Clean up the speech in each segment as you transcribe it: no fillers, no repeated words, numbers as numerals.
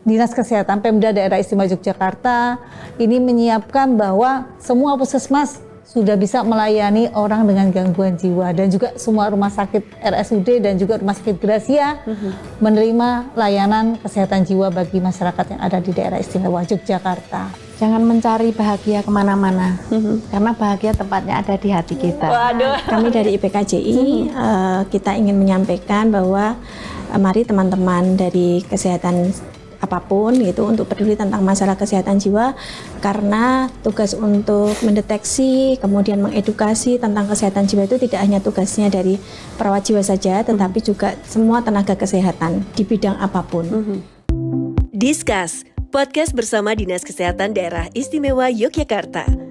Dinas Kesehatan Pemda Daerah Istimewa Yogyakarta ini menyiapkan bahwa semua puskesmas sudah bisa melayani orang dengan gangguan jiwa, dan juga semua rumah sakit RSUD dan juga rumah sakit Gracia menerima layanan kesehatan jiwa bagi masyarakat yang ada di Daerah Istimewa Yogyakarta. Jangan mencari bahagia kemana-mana, karena bahagia tempatnya ada di hati kita. Waduh. Kami dari IPKJI kita ingin menyampaikan bahwa mari teman-teman dari kesehatan apapun gitu untuk peduli tentang masalah kesehatan jiwa, karena tugas untuk mendeteksi kemudian mengedukasi tentang kesehatan jiwa itu tidak hanya tugasnya dari perawat jiwa saja, tetapi juga semua tenaga kesehatan di bidang apapun. Discuss, podcast bersama Dinas Kesehatan Daerah Istimewa Yogyakarta.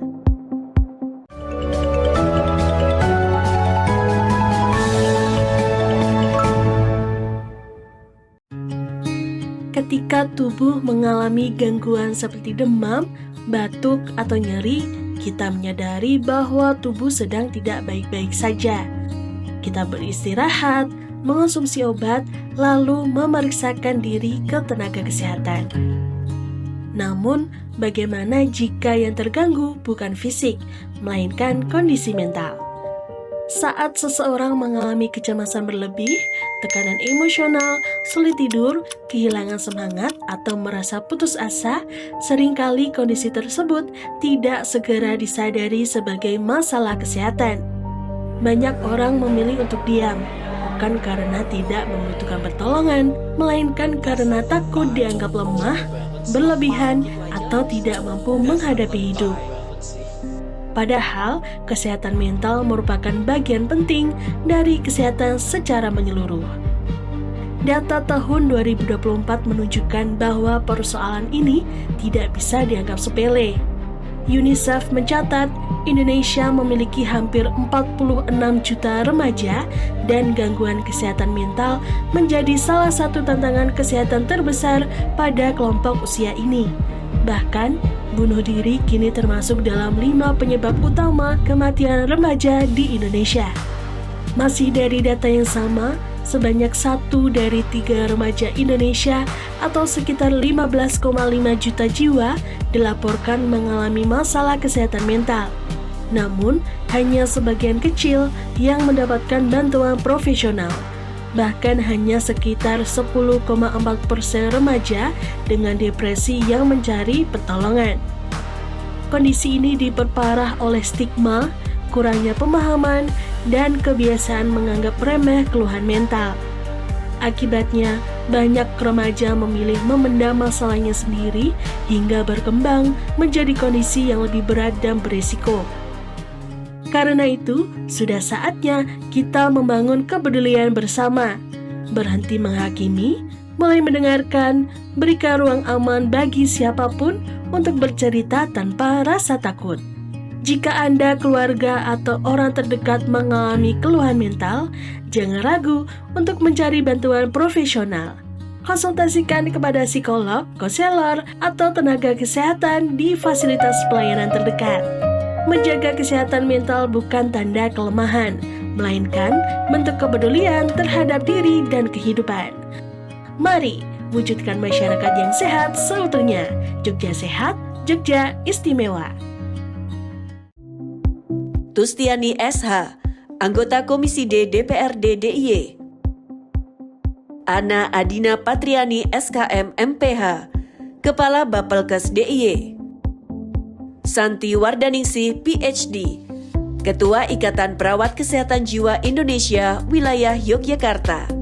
Ketika tubuh mengalami gangguan seperti demam, batuk, atau nyeri, kita menyadari bahwa tubuh sedang tidak baik-baik saja. Kita beristirahat, mengonsumsi obat, lalu memeriksakan diri ke tenaga kesehatan. Namun, bagaimana jika yang terganggu bukan fisik, melainkan kondisi mental? Saat seseorang mengalami kecemasan berlebih, tekanan emosional, sulit tidur, kehilangan semangat, atau merasa putus asa, seringkali kondisi tersebut tidak segera disadari sebagai masalah kesehatan. Banyak orang memilih untuk diam, bukan karena tidak membutuhkan pertolongan, melainkan karena takut dianggap lemah, berlebihan, atau tidak mampu menghadapi hidup. Padahal, kesehatan mental merupakan bagian penting dari kesehatan secara menyeluruh. Data tahun 2024 menunjukkan bahwa persoalan ini tidak bisa dianggap sepele. UNICEF mencatat, Indonesia memiliki hampir 46 juta remaja dan gangguan kesehatan mental menjadi salah satu tantangan kesehatan terbesar pada kelompok usia ini. Bahkan, bunuh diri kini termasuk dalam 5 penyebab utama kematian remaja di Indonesia. Masih dari data yang sama, sebanyak 1 dari 3 remaja Indonesia atau sekitar 15,5 juta jiwa dilaporkan mengalami masalah kesehatan mental. Namun, hanya sebagian kecil yang mendapatkan bantuan profesional. Bahkan hanya sekitar 10,4% remaja dengan depresi yang mencari pertolongan. Kondisi ini diperparah oleh stigma, kurangnya pemahaman, dan kebiasaan menganggap remeh keluhan mental. Akibatnya, banyak remaja memilih memendam masalahnya sendiri hingga berkembang menjadi kondisi yang lebih berat dan berisiko. Karena itu, sudah saatnya kita membangun kepedulian bersama. Berhenti menghakimi, mulai mendengarkan, berikan ruang aman bagi siapapun untuk bercerita tanpa rasa takut. Jika Anda, keluarga, atau orang terdekat mengalami keluhan mental, jangan ragu untuk mencari bantuan profesional. Konsultasikan kepada psikolog, konselor, atau tenaga kesehatan di fasilitas pelayanan terdekat. Menjaga kesehatan mental bukan tanda kelemahan, melainkan bentuk kepedulian terhadap diri dan kehidupan. Mari wujudkan masyarakat yang sehat seutuhnya. Jogja Sehat, Jogja Istimewa. Tustiani SH, anggota Komisi D DPRD DIY. Ana Adina Patriani SKM MPH, Kepala Bapelkes DIY. Santi Wardaningsih PhD, Ketua Ikatan Perawat Kesehatan Jiwa Indonesia Wilayah Yogyakarta.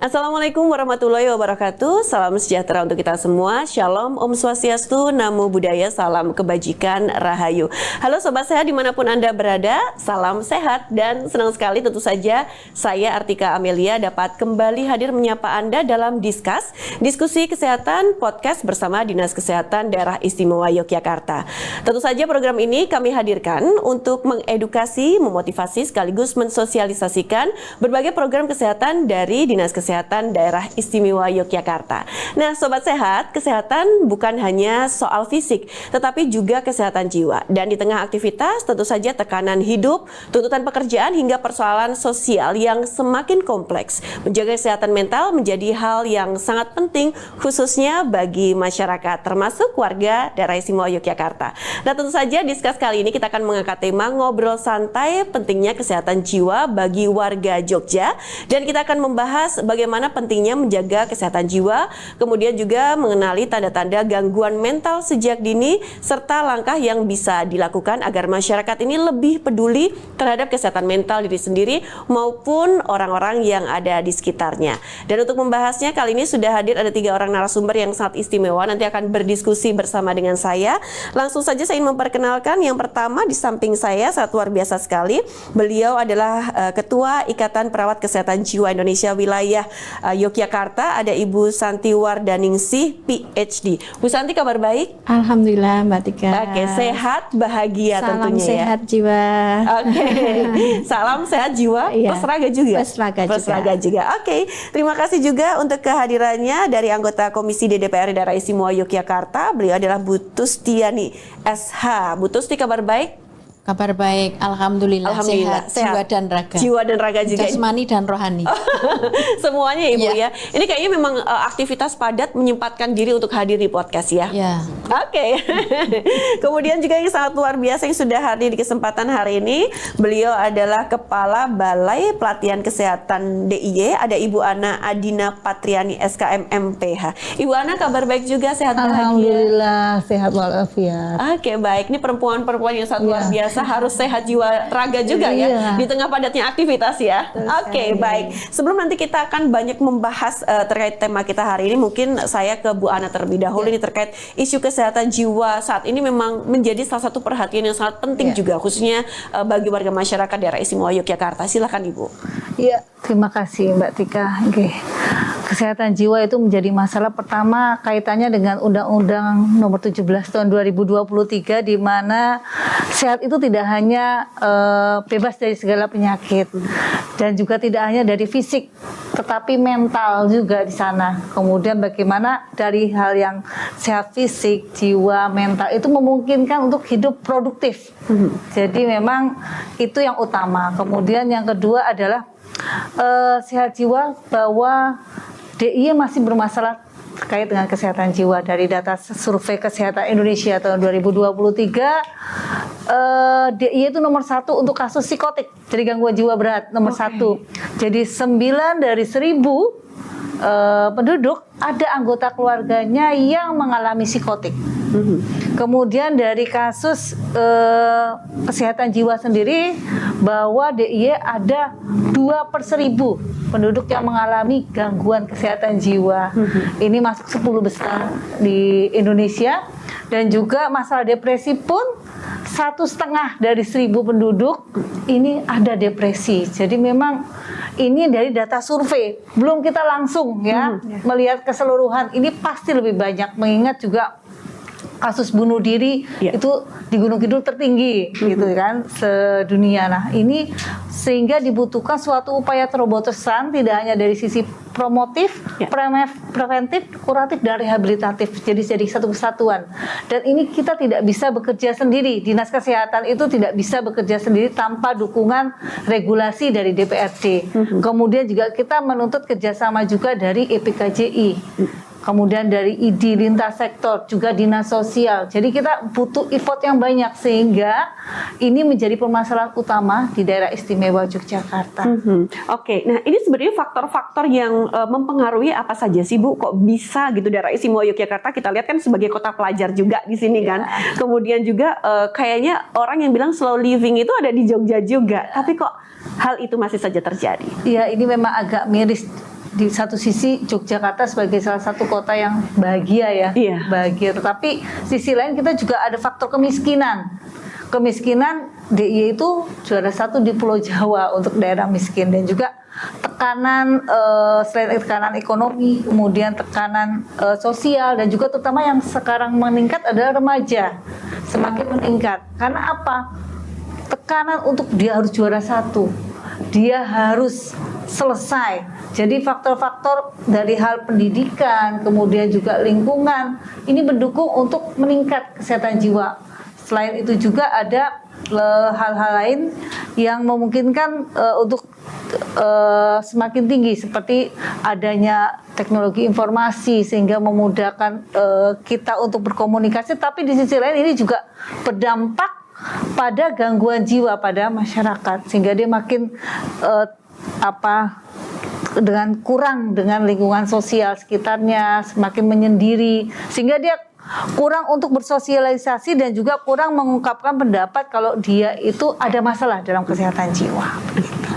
Assalamualaikum warahmatullahi wabarakatuh. Salam sejahtera untuk kita semua. Shalom, Om Swastiastu, Namo Buddhaya, salam kebajikan, Rahayu. Halo Sobat Sehat dimanapun Anda berada, salam sehat dan senang sekali tentu saja saya Artika Amelia dapat kembali hadir menyapa Anda dalam diskusi kesehatan podcast bersama Dinas Kesehatan Daerah Istimewa Yogyakarta. Tentu saja program ini kami hadirkan untuk mengedukasi, memotivasi sekaligus mensosialisasikan berbagai program kesehatan dari Dinas Kesehatan Kesehatan Daerah Istimewa Yogyakarta. Nah, Sobat Sehat, kesehatan bukan hanya soal fisik, tetapi juga kesehatan jiwa. Dan di tengah aktivitas, tentu saja tekanan hidup, tuntutan pekerjaan, hingga persoalan sosial yang semakin kompleks. Menjaga kesehatan mental menjadi hal yang sangat penting, khususnya bagi masyarakat, termasuk warga daerah istimewa Yogyakarta. Nah, tentu saja diskus kali ini kita akan mengangkat tema ngobrol santai pentingnya kesehatan jiwa bagi warga Jogja, dan kita akan membahas bagaimana pentingnya menjaga kesehatan jiwa, kemudian juga mengenali tanda-tanda gangguan mental sejak dini, serta langkah yang bisa dilakukan agar masyarakat ini lebih peduli terhadap kesehatan mental diri sendiri maupun orang-orang yang ada di sekitarnya. Dan untuk membahasnya kali ini sudah hadir ada 3 orang narasumber yang sangat istimewa, nanti akan berdiskusi bersama dengan saya. Langsung saja saya ingin memperkenalkan yang pertama di samping saya, sangat luar biasa sekali. Beliau adalah Ketua Ikatan Perawat Kesehatan Jiwa Indonesia Wilayah Yogyakarta, ada Ibu Santi Wardaningsih, PhD. Bu Santi, kabar baik? Alhamdulillah Mbak Tika. Oke, sehat, bahagia Salam tentunya sehat ya. jiwa. Oke, salam sehat jiwa, Iya. plus raga juga. Plus raga juga. Oke, terima kasih juga untuk kehadirannya dari anggota Komisi DPR Daerah Istimewa Yogyakarta. Beliau adalah Bu Tustiani SH. Bu Tusti, kabar baik? Kabar baik, alhamdulillah, Alhamdulillah, sehat, jiwa dan raga. Jiwa dan raga juga. Jasmani dan rohani. Semuanya Ibu Iya. ya. Ini kayaknya memang aktivitas padat menyempatkan diri untuk hadir di podcast ya. Ya. Oke. Kemudian juga yang sangat luar biasa yang sudah hadir di kesempatan hari ini, beliau adalah Kepala Balai Pelatihan Kesehatan DIY, ada Ibu Ana Adina Patriani SKM MPH. Ibu Ana, kabar baik juga, sehat bahagia? Alhamdulillah sehat walafiat. Oke, baik. Ini perempuan-perempuan yang sangat luar biasa, harus sehat jiwa raga juga ya, di tengah padatnya aktivitas ya. Oke, baik. Sebelum nanti kita akan banyak membahas terkait tema kita hari ini, mungkin saya ke Bu Ana terlebih dahulu. Ini terkait isu kesehatan jiwa saat ini memang menjadi salah satu perhatian yang sangat penting juga, khususnya bagi warga masyarakat daerah istimewa Yogyakarta. Silakan Ibu. Iya, terima kasih Mbak Tika. Oke. Kesehatan jiwa itu menjadi masalah pertama kaitannya dengan Undang-Undang Nomor 17 Tahun 2023, di mana sehat itu tidak hanya bebas dari segala penyakit dan juga tidak hanya dari fisik, tetapi mental juga di sana. Kemudian bagaimana dari hal yang sehat fisik, jiwa, mental itu memungkinkan untuk hidup produktif. Jadi memang itu yang utama. Kemudian yang kedua adalah sehat jiwa, bahwa DIY masih bermasalah terkait dengan kesehatan jiwa. Dari data survei kesehatan Indonesia tahun 2023, DIY itu nomor 1 untuk kasus psikotik, jadi gangguan jiwa berat, nomor 1. Jadi 9 dari 1000 penduduk ada anggota keluarganya yang mengalami psikotik. Kemudian dari kasus kesehatan jiwa sendiri, bahwa DIY ada 2/1000 penduduk yang mengalami gangguan kesehatan jiwa. Ini masuk 10 besar di Indonesia. Dan juga masalah depresi pun 1,5 dari 1000 penduduk ini ada depresi. Jadi memang ini dari data survei, belum kita langsung ya melihat keseluruhan. Ini pasti lebih banyak, mengingat juga kasus bunuh diri itu di Gunung Kidul tertinggi gitu kan sedunia. Nah, ini sehingga dibutuhkan suatu upaya terobosan, tidak hanya dari sisi promotif, preventif, kuratif, dan rehabilitatif. Jadi satu kesatuan. Dan ini kita tidak bisa bekerja sendiri. Dinas Kesehatan itu tidak bisa bekerja sendiri tanpa dukungan regulasi dari DPRD. Kemudian juga kita menuntut kerjasama juga dari EPKJI. Kemudian dari ID lintas sektor, juga dinas sosial. Jadi kita butuh effort yang banyak, sehingga ini menjadi permasalahan utama di daerah istimewa Yogyakarta. Oke, nah ini sebenarnya faktor-faktor yang mempengaruhi apa saja sih Bu? Kok bisa gitu daerah istimewa Yogyakarta, kita lihat kan sebagai kota pelajar juga di sini kan. Kemudian juga kayaknya orang yang bilang slow living itu ada di Jogja juga. Tapi kok hal itu masih saja terjadi? Iya, ini memang agak miris. Di satu sisi Yogyakarta sebagai salah satu kota yang bahagia ya, bahagia. Tetapi sisi lain kita juga ada faktor kemiskinan. Kemiskinan DIY itu juara 1 di Pulau Jawa untuk daerah miskin, dan juga tekanan selain tekanan ekonomi, kemudian tekanan sosial, dan juga terutama yang sekarang meningkat adalah remaja, semakin meningkat. Karena apa? Tekanan untuk dia harus juara 1, dia harus selesai Jadi faktor-faktor dari hal pendidikan, kemudian juga lingkungan, ini mendukung untuk meningkat kesehatan jiwa. Selain itu juga ada hal-hal lain yang memungkinkan untuk semakin tinggi, seperti adanya teknologi informasi sehingga memudahkan kita untuk berkomunikasi, tapi di sisi lain ini juga berdampak pada gangguan jiwa pada masyarakat, sehingga dia makin dengan kurang dengan lingkungan sosial sekitarnya, semakin menyendiri, sehingga dia kurang untuk bersosialisasi dan juga kurang mengungkapkan pendapat kalau dia itu ada masalah dalam kesehatan jiwa.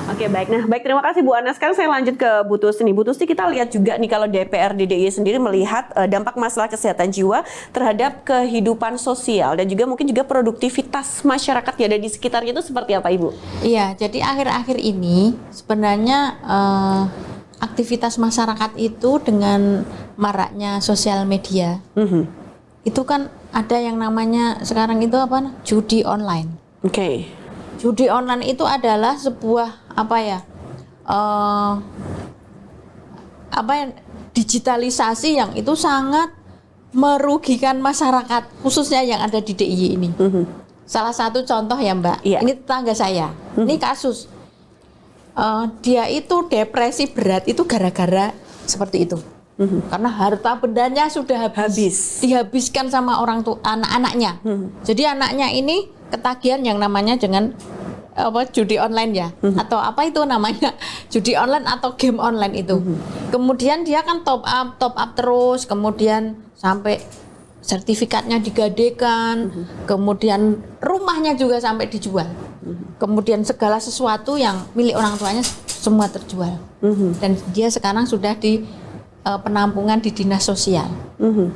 Oke, baik. Nah, baik, terima kasih Bu Ana. Sekarang saya lanjut ke Bu Tusti nih. Bu Tusti, kita lihat juga nih kalau DPRD DIY sendiri melihat dampak masalah kesehatan jiwa terhadap kehidupan sosial dan juga mungkin juga produktivitas masyarakat yang ada di sekitarnya itu seperti apa, Ibu? Iya, jadi akhir-akhir ini sebenarnya aktivitas masyarakat itu dengan maraknya sosial media, itu kan ada yang namanya sekarang itu apa? Judi online. Oke. Judi online itu adalah sebuah digitalisasi yang itu sangat merugikan masyarakat, khususnya yang ada di DIY ini. Salah satu contoh ya Mbak, ini tetangga saya, ini kasus. Dia itu depresi berat itu gara-gara seperti itu. Karena harta bendanya sudah habis, dihabiskan sama orang tua anak-anaknya. Jadi anaknya ini ketagihan yang namanya dengan judi online ya, atau apa itu namanya, judi online atau game online itu. Kemudian dia kan top up terus, kemudian sampai sertifikatnya digadekan, kemudian rumahnya juga sampai dijual. Kemudian segala sesuatu yang milik orang tuanya semua terjual. Dan dia sekarang sudah di penampungan di dinas sosial.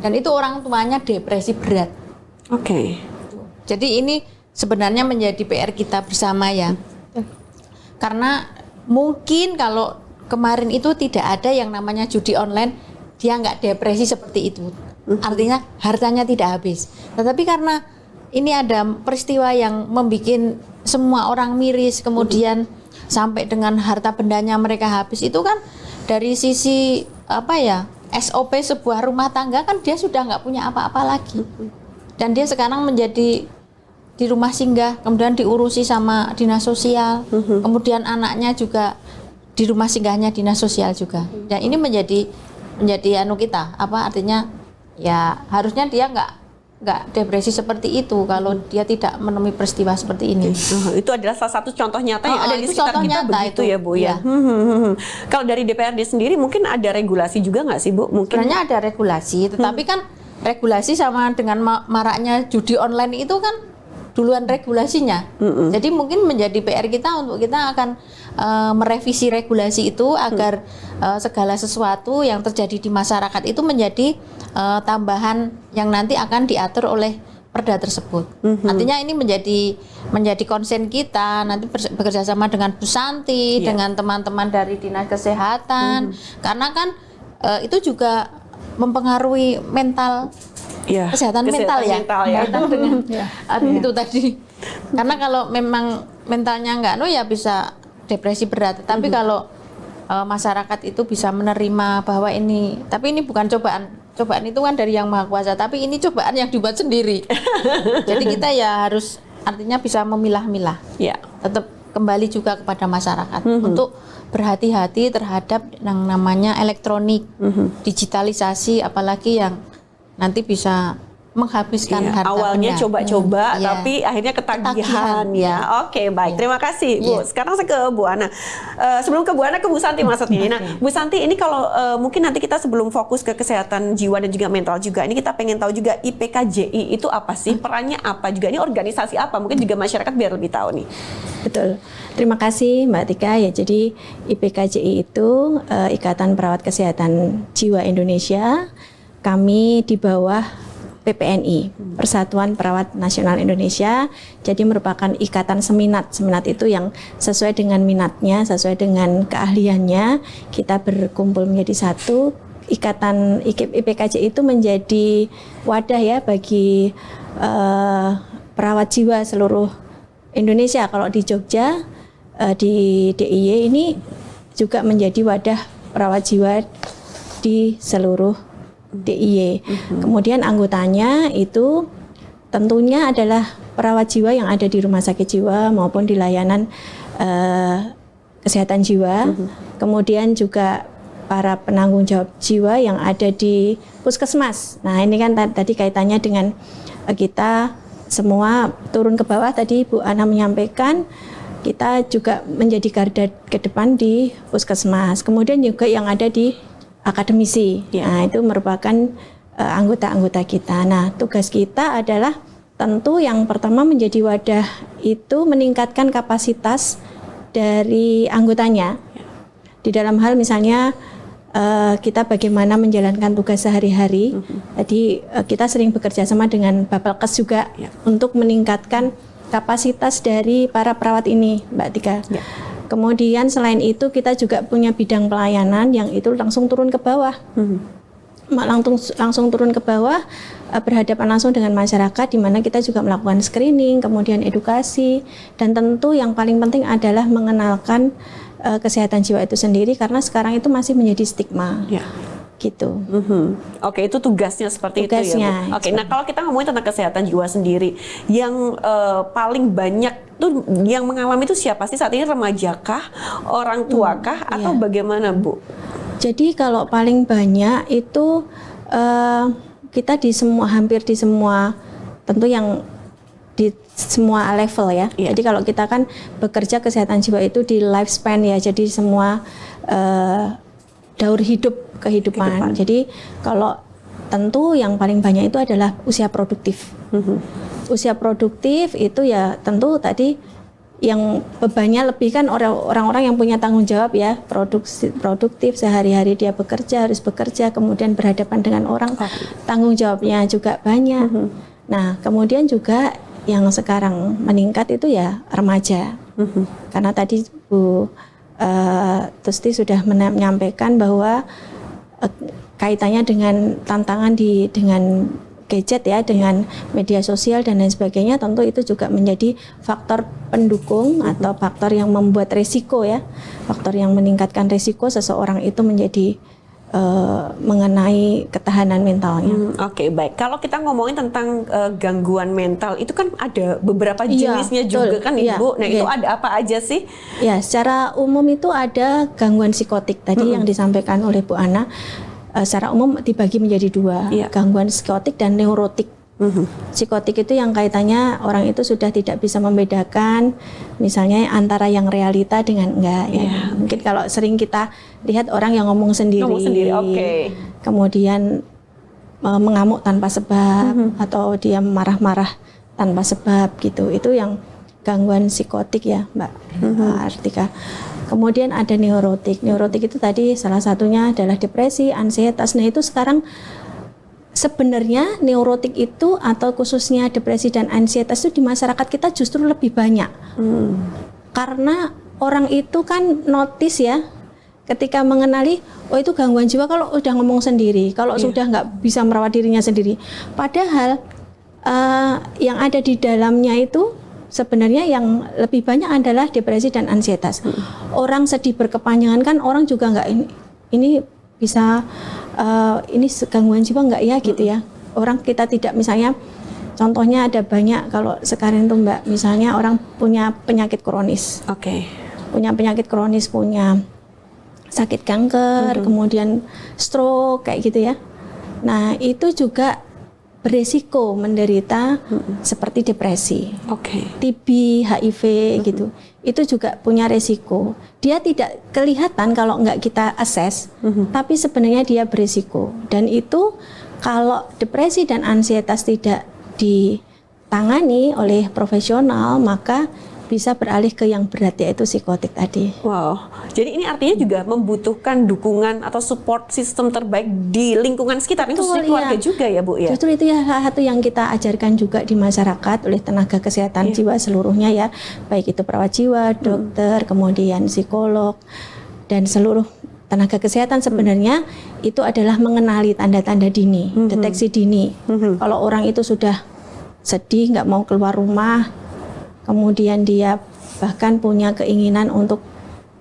Dan itu orang tuanya depresi berat. Oke. Jadi ini sebenarnya menjadi PR kita bersama ya. Karena mungkin kalau kemarin itu tidak ada yang namanya judi online, dia nggak depresi seperti itu. Artinya hartanya tidak habis. Tetapi karena ini ada peristiwa yang membuat semua orang miris, kemudian sampai dengan harta bendanya mereka habis, itu kan dari sisi SOP sebuah rumah tangga kan dia sudah nggak punya apa-apa lagi. Dan dia sekarang menjadi di rumah singgah, kemudian diurusi sama dinas sosial, kemudian anaknya juga di rumah singgahnya dinas sosial juga. Dan ini menjadi kita, artinya ya harusnya dia nggak depresi seperti itu kalau dia tidak menemui peristiwa seperti ini. Itu adalah salah satu contoh nyata yang ada di sekitar kita begitu ya Bu ya. Kalau dari DPRD sendiri mungkin ada regulasi juga nggak sih Bu? Sebenarnya ada regulasi, tetapi kan regulasi sama dengan maraknya judi online itu kan duluan regulasinya. Jadi mungkin menjadi PR kita untuk kita akan merevisi regulasi itu agar segala sesuatu yang terjadi di masyarakat itu menjadi tambahan yang nanti akan diatur oleh perda tersebut. Artinya ini menjadi konsen kita nanti bekerja sama dengan Bu Santi, dengan teman-teman dari Dinas Kesehatan, karena kan itu juga mempengaruhi kesehatan mental ya. Kaitan dengan itu tadi. Karena kalau memang mentalnya enggak ya bisa depresi berat. Tapi kalau masyarakat itu bisa menerima bahwa ini bukan cobaan. Cobaan itu kan dari Yang Maha Kuasa, tapi ini cobaan yang dibuat sendiri. Jadi kita ya harus artinya bisa memilah-milah. Tetap kembali juga kepada masyarakat untuk berhati-hati terhadap yang namanya elektronik, digitalisasi, apalagi yang nanti bisa menghabiskan harta awalnya benda. coba-coba tapi akhirnya ketagihan ya. Oke, baik. Terima kasih Bu. Sekarang saya ke Bu Ana. Sebelum ke Bu Ana, ke Bu Santi maksudnya. Nah, Bu Santi, ini kalau mungkin nanti kita sebelum fokus ke kesehatan jiwa dan juga mental juga, ini kita pengen tahu juga IPKJI itu apa sih? Perannya apa juga? Ini organisasi apa? Mungkin juga masyarakat biar lebih tahu nih. Betul. Terima kasih Mbak Tika ya. Jadi IPKJI itu Ikatan Perawat Kesehatan Jiwa Indonesia. Kami di bawah PPNI, Persatuan Perawat Nasional Indonesia. Jadi merupakan ikatan seminat. Seminat itu yang sesuai dengan minatnya, sesuai dengan keahliannya, kita berkumpul menjadi satu. Ikatan IPKJI itu menjadi wadah ya bagi perawat jiwa seluruh Indonesia. Kalau di Jogja, di DIY ini juga menjadi wadah perawat jiwa di seluruh DIY. Kemudian anggotanya itu tentunya adalah perawat jiwa yang ada di rumah sakit jiwa maupun di layanan kesehatan jiwa. Kemudian juga para penanggung jawab jiwa yang ada di puskesmas. Nah, ini kan tadi kaitannya dengan kita semua turun ke bawah. Tadi Bu Ana menyampaikan kita juga menjadi garda ke depan di puskesmas. Kemudian juga yang ada di akademisi. Nah, itu merupakan anggota-anggota kita. Nah, tugas kita adalah tentu yang pertama menjadi wadah itu meningkatkan kapasitas dari anggotanya. Di dalam hal misalnya kita bagaimana menjalankan tugas sehari-hari. Tadi kita sering bekerja sama dengan Bapelkes juga untuk meningkatkan kapasitas dari para perawat ini, Mbak Tika. Kemudian selain itu kita juga punya bidang pelayanan yang itu langsung turun ke bawah. Langsung turun ke bawah, berhadapan langsung dengan masyarakat, di mana kita juga melakukan screening, kemudian edukasi, dan tentu yang paling penting adalah mengenalkan kesehatan jiwa itu sendiri, karena sekarang itu masih menjadi stigma. Gitu. Oke, itu tugasnya seperti itu ya, Bu. Oke, nah kalau kita ngomongin tentang kesehatan jiwa sendiri, yang paling banyak tuh yang mengalami itu siapa sih saat ini? Remajakah, orang tuakah, atau bagaimana, Bu? Jadi kalau paling banyak itu kita di semua, hampir di semua, tentu yang di semua level ya. Jadi kalau kita kan bekerja kesehatan jiwa itu di lifespan ya, jadi semua daur hidup kehidupan. Jadi kalau tentu yang paling banyak itu adalah usia produktif. Usia produktif itu ya tentu tadi yang bebannya lebih kan orang-orang yang punya tanggung jawab ya, produktif sehari-hari dia bekerja, harus bekerja, kemudian berhadapan dengan orang, tanggung jawabnya juga banyak. Nah, kemudian juga yang sekarang meningkat itu ya remaja. Karena tadi Bu Tusti sudah menyampaikan bahwa kaitannya dengan tantangan dengan gadget ya, dengan media sosial dan lain sebagainya, tentu itu juga menjadi faktor pendukung atau faktor yang membuat resiko ya, faktor yang meningkatkan resiko seseorang itu menjadi mengenai ketahanan mentalnya. Oke, baik. Kalau kita ngomongin tentang gangguan mental, itu kan ada beberapa jenisnya juga kan Ibu. Nah, itu ada apa aja sih? Ya, secara umum itu ada gangguan psikotik tadi yang disampaikan oleh Bu Ana. Secara umum dibagi menjadi dua, gangguan psikotik dan neurotik. Psikotik itu yang kaitannya orang itu sudah tidak bisa membedakan misalnya antara yang realita dengan enggak ya. Mungkin kalau sering kita lihat orang yang ngomong sendiri, kemudian mengamuk tanpa sebab, atau dia marah-marah tanpa sebab gitu. Itu yang gangguan psikotik ya, Mbak Artika. Kemudian ada neurotik. Neurotik itu tadi salah satunya adalah depresi, ansietas. Nah, itu sekarang sebenarnya neurotik itu atau khususnya depresi dan ansietas itu di masyarakat kita justru lebih banyak. Karena orang itu kan notice ya, ketika mengenali, oh itu gangguan jiwa kalau udah ngomong sendiri, kalau sudah nggak bisa merawat dirinya sendiri. Padahal yang ada di dalamnya itu sebenarnya yang lebih banyak adalah depresi dan ansietas. Orang sedih berkepanjangan kan orang juga nggak ini bisa ini gangguan jiwa nggak ya gitu ya. Orang kita tidak, misalnya contohnya ada banyak kalau sekarang itu Mbak, misalnya orang punya penyakit kronis. Punya penyakit kronis, punya sakit kanker, kemudian stroke kayak gitu ya. Nah, itu juga beresiko menderita seperti depresi, TB, HIV gitu. Itu juga punya resiko. Dia tidak kelihatan kalau nggak kita assess, tapi sebenarnya dia beresiko. Dan itu kalau depresi dan ansietas tidak ditangani oleh profesional, maka bisa beralih ke yang berat, yaitu psikotik tadi. Wow, jadi ini artinya juga membutuhkan dukungan atau support sistem terbaik di lingkungan sekitar, itu keluarga juga ya Bu ya? Justru itu ya salah satu yang kita ajarkan juga di masyarakat oleh tenaga kesehatan jiwa seluruhnya ya, baik itu perawat jiwa, dokter, kemudian psikolog, dan seluruh tenaga kesehatan sebenarnya itu adalah mengenali tanda-tanda dini, deteksi dini. Kalau orang itu sudah sedih, nggak mau keluar rumah, kemudian dia bahkan punya keinginan untuk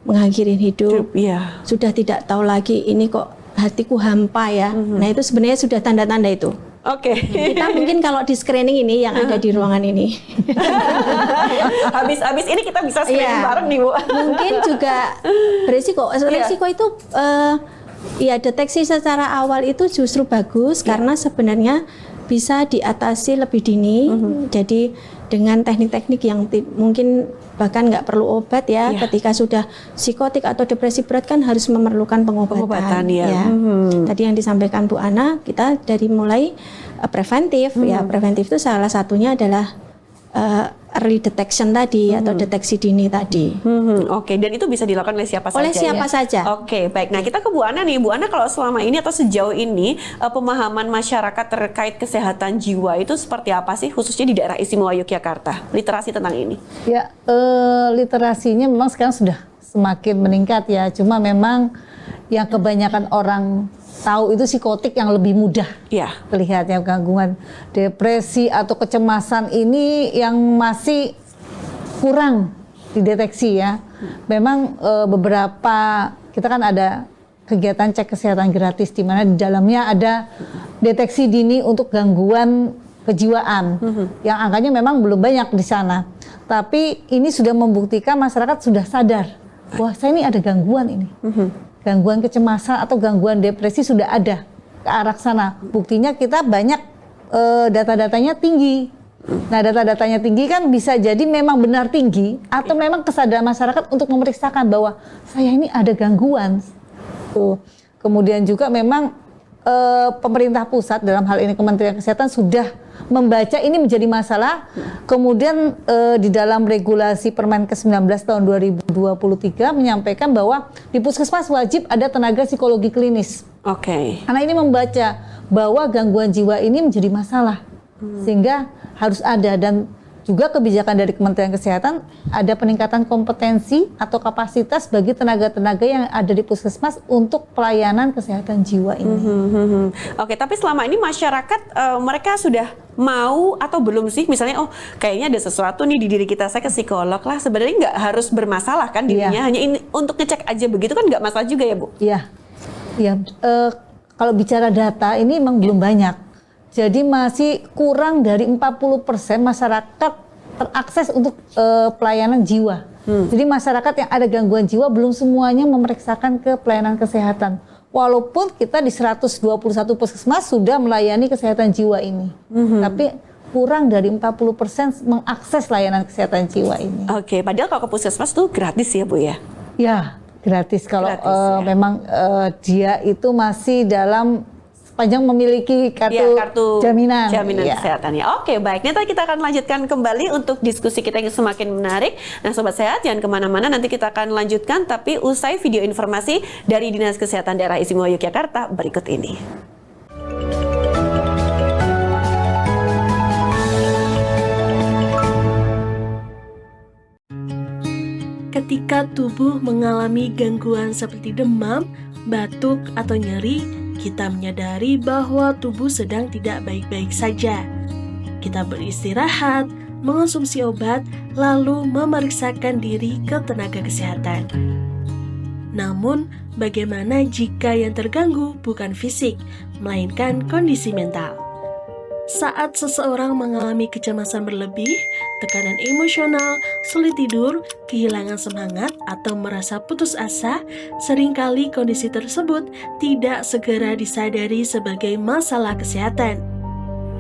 mengakhirin hidup, Iya. sudah tidak tahu lagi ini kok hatiku hampa ya. Nah itu sebenarnya sudah tanda-tanda itu. Oke. Kita mungkin kalau di screening ini yang ada di ruangan ini, Habis ini kita bisa screening Iya. bareng nih, Bu. mungkin juga beresiko. Resiko itu ya deteksi secara awal itu justru bagus karena sebenarnya bisa diatasi lebih dini. Jadi dengan teknik-teknik yang mungkin bahkan nggak perlu obat ya. Ketika sudah psikotik atau depresi berat kan harus memerlukan pengobatan. ya. Tadi yang disampaikan Bu Ana, kita dari mulai preventif ya. Preventif itu salah satunya adalah early detection tadi atau deteksi dini tadi. Oke, dan itu bisa dilakukan oleh siapa saja? Oleh siapa saja. Oke, baik. Nah, kita ke Bu Ana nih. Bu Ana, kalau selama ini atau sejauh ini pemahaman masyarakat terkait kesehatan jiwa itu seperti apa sih, khususnya di daerah istimewa Yogyakarta? Literasi tentang ini? Ya, literasinya memang sekarang sudah semakin meningkat ya. Cuma memang yang kebanyakan orang tahu itu psikotik yang lebih mudah terlihat ya, gangguan depresi atau kecemasan ini yang masih kurang dideteksi ya. Memang beberapa kita kan ada kegiatan cek kesehatan gratis di mana di dalamnya ada deteksi dini untuk gangguan kejiwaan yang angkanya memang belum banyak di sana. Tapi ini sudah membuktikan masyarakat sudah sadar wah saya ini ada gangguan ini. Gangguan kecemasan atau gangguan depresi sudah ada ke arah sana. Buktinya kita banyak data-datanya tinggi. Nah, data-datanya tinggi kan bisa jadi memang benar tinggi atau memang kesadaran masyarakat untuk memeriksakan bahwa saya ini ada gangguan. Tuh. Kemudian juga memang pemerintah pusat dalam hal ini Kementerian Kesehatan sudah membaca ini menjadi masalah. Kemudian di dalam regulasi Permenkes 19 tahun 2023 menyampaikan bahwa di puskesmas wajib ada tenaga psikologi klinis. Oke. Karena ini membaca bahwa gangguan jiwa ini menjadi masalah. Sehingga harus ada, dan juga kebijakan dari Kementerian Kesehatan ada peningkatan kompetensi atau kapasitas bagi tenaga-tenaga yang ada di puskesmas untuk pelayanan kesehatan jiwa ini. Oke, tapi selama ini masyarakat mereka sudah mau atau belum sih? Misalnya, oh kayaknya ada sesuatu nih di diri kita, saya ke psikolog lah. Sebenarnya nggak harus bermasalah kan dirinya, hanya ini untuk ngecek aja begitu kan nggak masalah juga ya, Bu? Iya, kalau bicara data ini memang belum banyak. Jadi masih kurang dari 40% masyarakat terakses untuk pelayanan jiwa. Jadi masyarakat yang ada gangguan jiwa belum semuanya memeriksakan ke pelayanan kesehatan. Walaupun kita di 121 puskesmas sudah melayani kesehatan jiwa ini. Tapi kurang dari 40% mengakses layanan kesehatan jiwa ini. Oke, padahal kalau ke puskesmas tuh gratis ya, Bu ya? Ya, gratis kalau Gratis, memang dia itu masih dalam sepanjang memiliki kartu jaminan kesehatan ya. Oke, baik. Nanti kita akan lanjutkan kembali untuk diskusi kita yang semakin menarik. Nah, Sobat Sehat, jangan kemana-mana. Nanti kita akan lanjutkan, tapi usai video informasi dari Dinas Kesehatan Daerah Istimewa Yogyakarta berikut ini. Ketika tubuh mengalami gangguan seperti demam, batuk, atau nyeri, kita menyadari bahwa tubuh sedang tidak baik-baik saja. Kita beristirahat, mengonsumsi obat, lalu memeriksakan diri ke tenaga kesehatan. Namun, bagaimana jika yang terganggu bukan fisik, melainkan kondisi mental? Saat seseorang mengalami kecemasan berlebih, tekanan emosional, sulit tidur, kehilangan semangat, atau merasa putus asa, seringkali kondisi tersebut tidak segera disadari sebagai masalah kesehatan.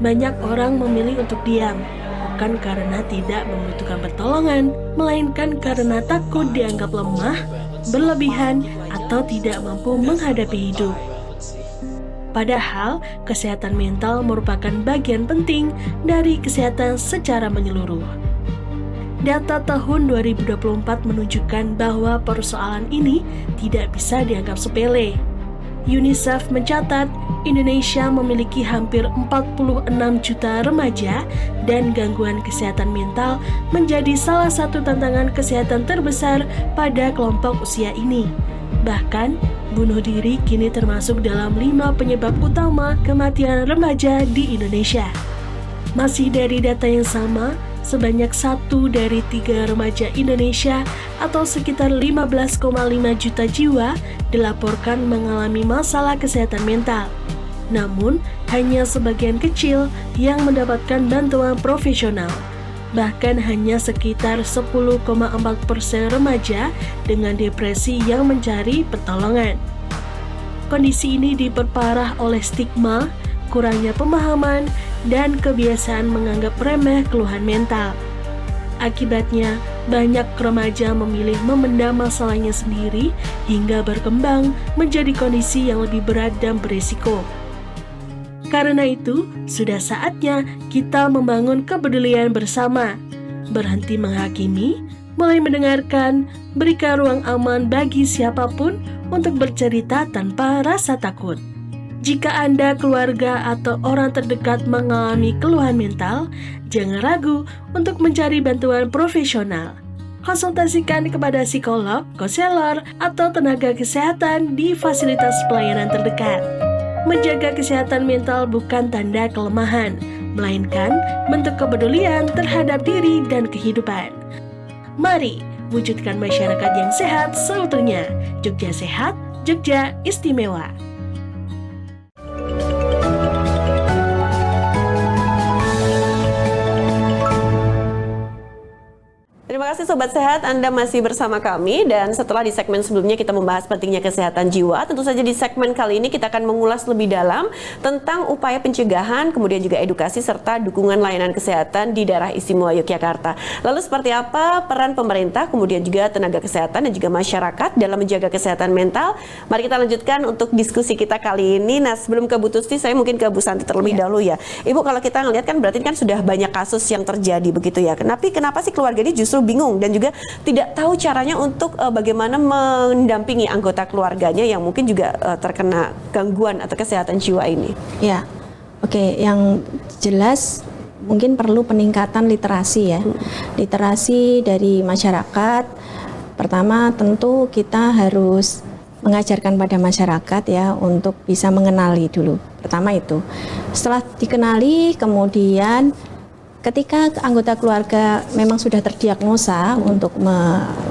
Banyak orang memilih untuk diam, bukan karena tidak membutuhkan pertolongan, melainkan karena takut dianggap lemah, berlebihan, atau tidak mampu menghadapi hidup. Padahal, kesehatan mental merupakan bagian penting dari kesehatan secara menyeluruh. Data tahun 2024 menunjukkan bahwa persoalan ini tidak bisa dianggap sepele. UNICEF mencatat, Indonesia memiliki hampir 46 juta remaja dan gangguan kesehatan mental menjadi salah satu tantangan kesehatan terbesar pada kelompok usia ini. Bahkan, bunuh diri kini termasuk dalam 5 penyebab utama kematian remaja di Indonesia. Masih dari data yang sama, sebanyak 1 dari 3 remaja Indonesia atau sekitar 15,5 juta jiwa dilaporkan mengalami masalah kesehatan mental. Namun, hanya sebagian kecil yang mendapatkan bantuan profesional. Bahkan hanya sekitar 10,4% remaja dengan depresi yang mencari pertolongan. Kondisi ini diperparah oleh stigma, kurangnya pemahaman, dan kebiasaan menganggap remeh keluhan mental. Akibatnya, banyak remaja memilih memendam masalahnya sendiri hingga berkembang menjadi kondisi yang lebih berat dan berisiko. Karena itu, sudah saatnya kita membangun kepedulian bersama, berhenti menghakimi, mulai mendengarkan, berikan ruang aman bagi siapapun untuk bercerita tanpa rasa takut. Jika Anda, keluarga, atau orang terdekat mengalami keluhan mental, jangan ragu untuk mencari bantuan profesional. Konsultasikan kepada psikolog, konselor, atau tenaga kesehatan di fasilitas pelayanan terdekat. Menjaga kesehatan mental bukan tanda kelemahan, melainkan bentuk kepedulian terhadap diri dan kehidupan. Mari wujudkan masyarakat yang sehat seutuhnya. Jogja Sehat, Jogja Istimewa. Terima kasih Sobat Sehat, Anda masih bersama kami, dan setelah di segmen sebelumnya kita membahas pentingnya kesehatan jiwa, tentu saja di segmen kali ini kita akan mengulas lebih dalam tentang upaya pencegahan, kemudian juga edukasi serta dukungan layanan kesehatan di daerah istimewa Yogyakarta. Lalu seperti apa peran pemerintah, kemudian juga tenaga kesehatan dan juga masyarakat dalam menjaga kesehatan mental? Mari kita lanjutkan untuk diskusi kita kali ini. Nah, sebelum ke Bu Tusti, saya mungkin ke Bu Santi terlebih dahulu ya. Ibu, kalau kita ngelihat kan berarti kan sudah banyak kasus yang terjadi begitu ya. Kenapa sih keluarga ini justru bingung dan juga tidak tahu caranya untuk bagaimana mendampingi anggota keluarganya yang mungkin juga terkena gangguan atau kesehatan jiwa ini? Ya, oke. Yang jelas mungkin perlu peningkatan literasi ya. Literasi dari masyarakat. Pertama tentu kita harus mengajarkan pada masyarakat ya untuk bisa mengenali dulu. Pertama itu. Setelah dikenali, kemudian ketika anggota keluarga memang sudah terdiagnosa untuk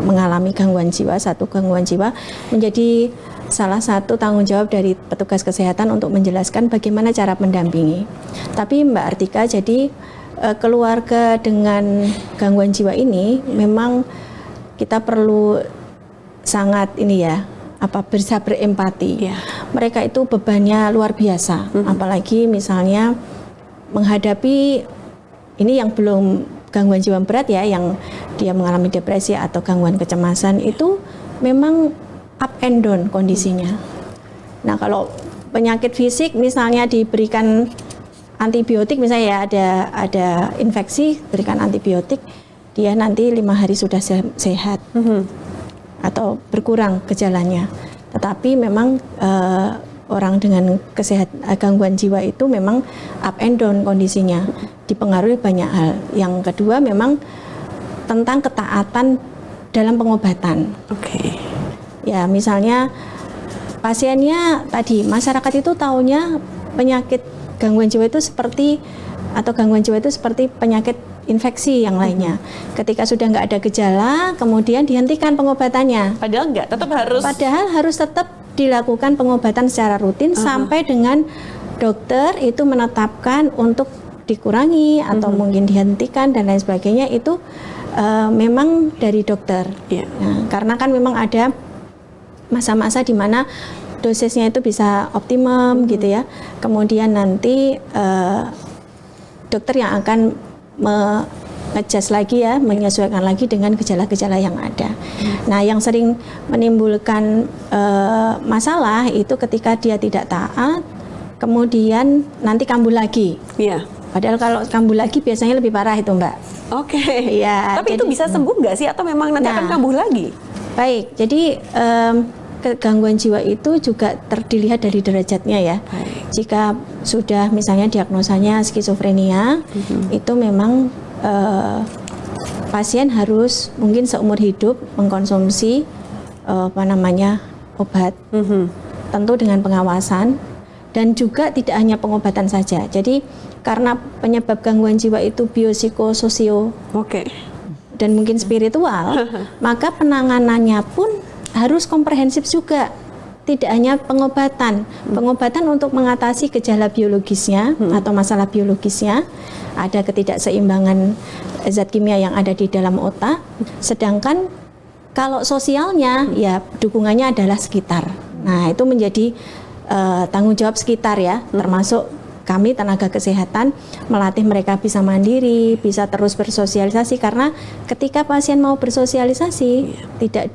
mengalami gangguan jiwa, satu gangguan jiwa, menjadi salah satu tanggung jawab dari petugas kesehatan untuk menjelaskan bagaimana cara mendampingi. Tapi Mbak Artika, jadi keluarga dengan gangguan jiwa ini memang kita perlu sangat bisa berempati. Mereka itu bebannya luar biasa, apalagi misalnya menghadapi ini yang belum gangguan jiwa berat ya, yang dia mengalami depresi atau gangguan kecemasan, itu memang up and down kondisinya. Nah, kalau penyakit fisik misalnya diberikan antibiotik, misalnya ya ada infeksi, berikan antibiotik, dia nanti 5 hari sudah sehat atau berkurang gejalanya. Tetapi memang orang dengan gangguan jiwa itu memang up and down kondisinya, dipengaruhi banyak hal. Yang kedua memang tentang ketaatan dalam pengobatan. Ya, misalnya pasiennya tadi, masyarakat itu taunya penyakit gangguan jiwa itu seperti penyakit infeksi yang lainnya. Ketika sudah nggak ada gejala, kemudian dihentikan pengobatannya. Padahal nggak, Padahal harus tetap dilakukan pengobatan secara rutin sampai dengan dokter itu menetapkan untuk dikurangi atau mungkin dihentikan dan lain sebagainya. Itu memang dari dokter. Nah, karena kan memang ada masa-masa di mana dosisnya itu bisa optimum gitu ya. Kemudian nanti dokter yang akan nge-adjust lagi ya, menyesuaikan lagi dengan gejala-gejala yang ada. Nah, yang sering menimbulkan masalah itu ketika dia tidak taat, kemudian nanti kambuh lagi. Padahal kalau kambuh lagi biasanya lebih parah itu, Mbak. Ya, tapi itu bisa sembuh nggak sih atau memang nanti akan kambuh lagi? Baik, jadi gangguan jiwa itu juga dilihat dari derajatnya ya. Jika sudah misalnya diagnosanya skizofrenia, itu memang pasien harus mungkin seumur hidup mengkonsumsi obat, tentu dengan pengawasan Dan juga tidak hanya pengobatan saja. Jadi karena penyebab gangguan jiwa itu biopsikososio Oke. dan mungkin spiritual, maka penanganannya pun harus komprehensif juga. Tidak hanya pengobatan. Pengobatan untuk mengatasi gejala biologisnya atau masalah biologisnya, ada ketidakseimbangan zat kimia yang ada di dalam otak. Sedangkan kalau sosialnya, ya dukungannya adalah sekitar. Nah, itu menjadi tanggung jawab sekitar ya, termasuk kami tenaga kesehatan melatih mereka bisa mandiri, bisa terus bersosialisasi, karena ketika pasien mau bersosialisasi tidak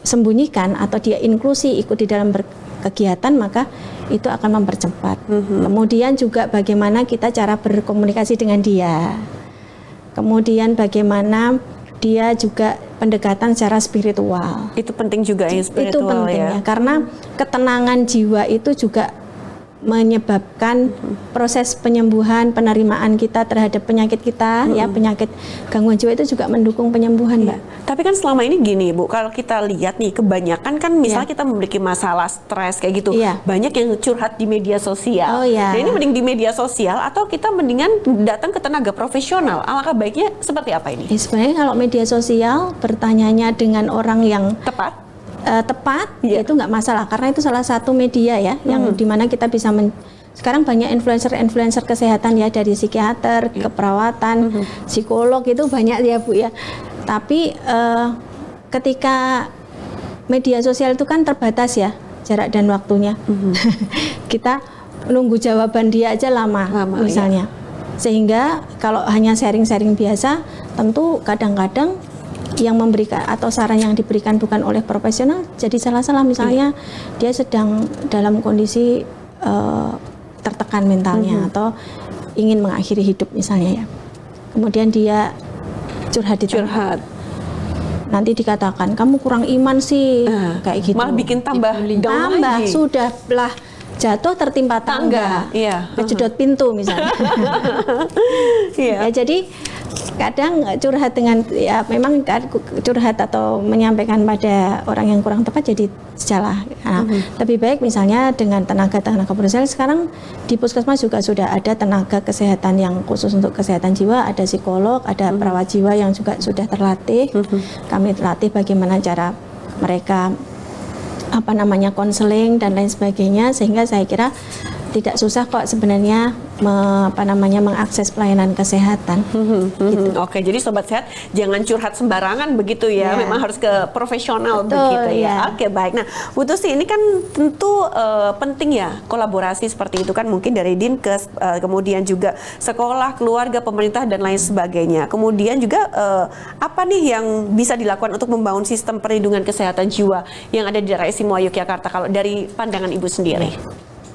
disembunyikan atau dia inklusi ikut di dalam kegiatan, maka itu akan mempercepat. Kemudian juga bagaimana kita cara berkomunikasi dengan dia, kemudian bagaimana dia juga pendekatan secara spiritual. Itu penting juga ya, spiritual. Itu penting ya, karena ketenangan jiwa itu juga menyebabkan proses penyembuhan, penerimaan kita terhadap penyakit kita, ya penyakit gangguan jiwa itu juga mendukung penyembuhan, Mbak. Tapi kan selama ini gini Bu, kalau kita lihat nih kebanyakan kan misalnya kita memiliki masalah stres kayak gitu, banyak yang curhat di media sosial. Nah ini mending di media sosial atau kita mendingan datang ke tenaga profesional? Alangkah baiknya seperti apa ini? Sebenarnya kalau media sosial bertanyanya dengan orang yang tepat, itu nggak masalah, karena itu salah satu media ya yang dimana kita bisa sekarang banyak influencer kesehatan ya, dari psikiater, keperawatan, psikolog, itu banyak ya Bu ya. Tapi ketika media sosial itu kan terbatas ya jarak dan waktunya. Kita nunggu jawaban dia aja lama misalnya. Sehingga kalau hanya sharing-sharing biasa, tentu kadang-kadang yang memberikan atau saran yang diberikan bukan oleh profesional jadi salah-salah. Misalnya dia sedang dalam kondisi tertekan mentalnya atau ingin mengakhiri hidup misalnya ya, kemudian dia curhat. Nanti dikatakan kamu kurang iman sih, kayak gitu. Malah bikin tambah down lagi. Sudahlah jatuh tertimpa tangga, kejedot pintu misalnya. Ya, jadi kadang curhat dengan ya memang curhat atau menyampaikan pada orang yang kurang tepat jadi salah. Nah, lebih baik misalnya dengan tenaga profesional. Sekarang di puskesmas juga sudah ada tenaga kesehatan yang khusus untuk kesehatan jiwa, ada psikolog, ada perawat jiwa yang juga sudah terlatih. Kami terlatih bagaimana cara mereka konseling dan lain sebagainya, sehingga saya kira tidak susah kok sebenarnya mengakses pelayanan kesehatan. Gitu. Oke, jadi sobat sehat jangan curhat sembarangan begitu ya, memang harus ke profesional. Betul, begitu ya. Oke, baik. Nah, Bu Tusi, ini kan tentu penting ya kolaborasi seperti itu kan, mungkin dari Dinkes, kemudian juga sekolah, keluarga, pemerintah dan lain sebagainya. Kemudian juga apa nih yang bisa dilakukan untuk membangun sistem perlindungan kesehatan jiwa yang ada di daerah istimewa Yogyakarta kalau dari pandangan Ibu sendiri?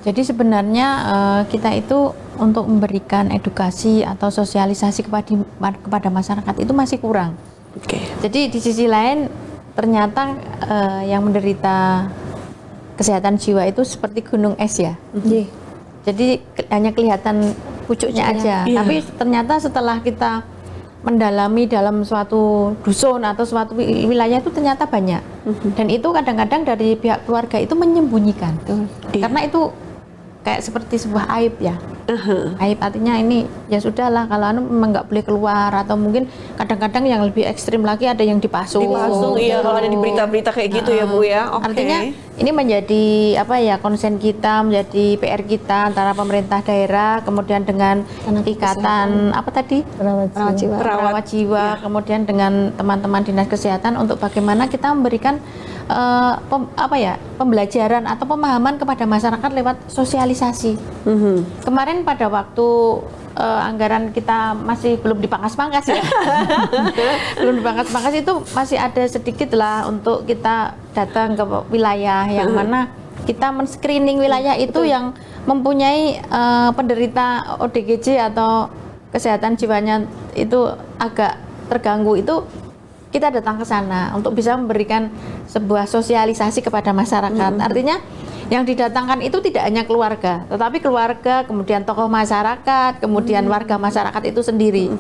Jadi sebenarnya kita itu untuk memberikan edukasi atau sosialisasi kepada masyarakat itu masih kurang. Jadi di sisi lain ternyata yang menderita kesehatan jiwa itu seperti gunung es ya. Jadi hanya kelihatan pucuknya aja. Tapi ternyata setelah kita mendalami dalam suatu dusun atau suatu wilayah itu ternyata banyak. Dan itu kadang-kadang dari pihak keluarga itu menyembunyikan. Karena itu kayak seperti sebuah aib ya. Aib artinya ini ya sudahlah, kalau memang nggak boleh keluar, atau mungkin kadang-kadang yang lebih ekstrim lagi ada yang dipasung. Iya, kalau ada di berita-berita kayak gitu ya Bu ya. Artinya ini menjadi konsen kita, menjadi PR kita antara pemerintah daerah, kemudian dengan ikatan perawat jiwa, kemudian dengan teman-teman dinas kesehatan untuk bagaimana kita memberikan pembelajaran atau pemahaman kepada masyarakat lewat sosialisasi. Kemarin pada waktu anggaran kita masih belum dipangkas-pangkas ya. Belum dipangkas-pangkas itu masih ada sedikit lah untuk kita datang ke wilayah yang mana kita men-screening wilayah itu yang mempunyai penderita ODGJ atau kesehatan jiwanya itu agak terganggu, itu kita datang ke sana untuk bisa memberikan sebuah sosialisasi kepada masyarakat. Artinya yang didatangkan itu tidak hanya keluarga, tetapi keluarga, kemudian tokoh masyarakat, kemudian warga masyarakat itu sendiri.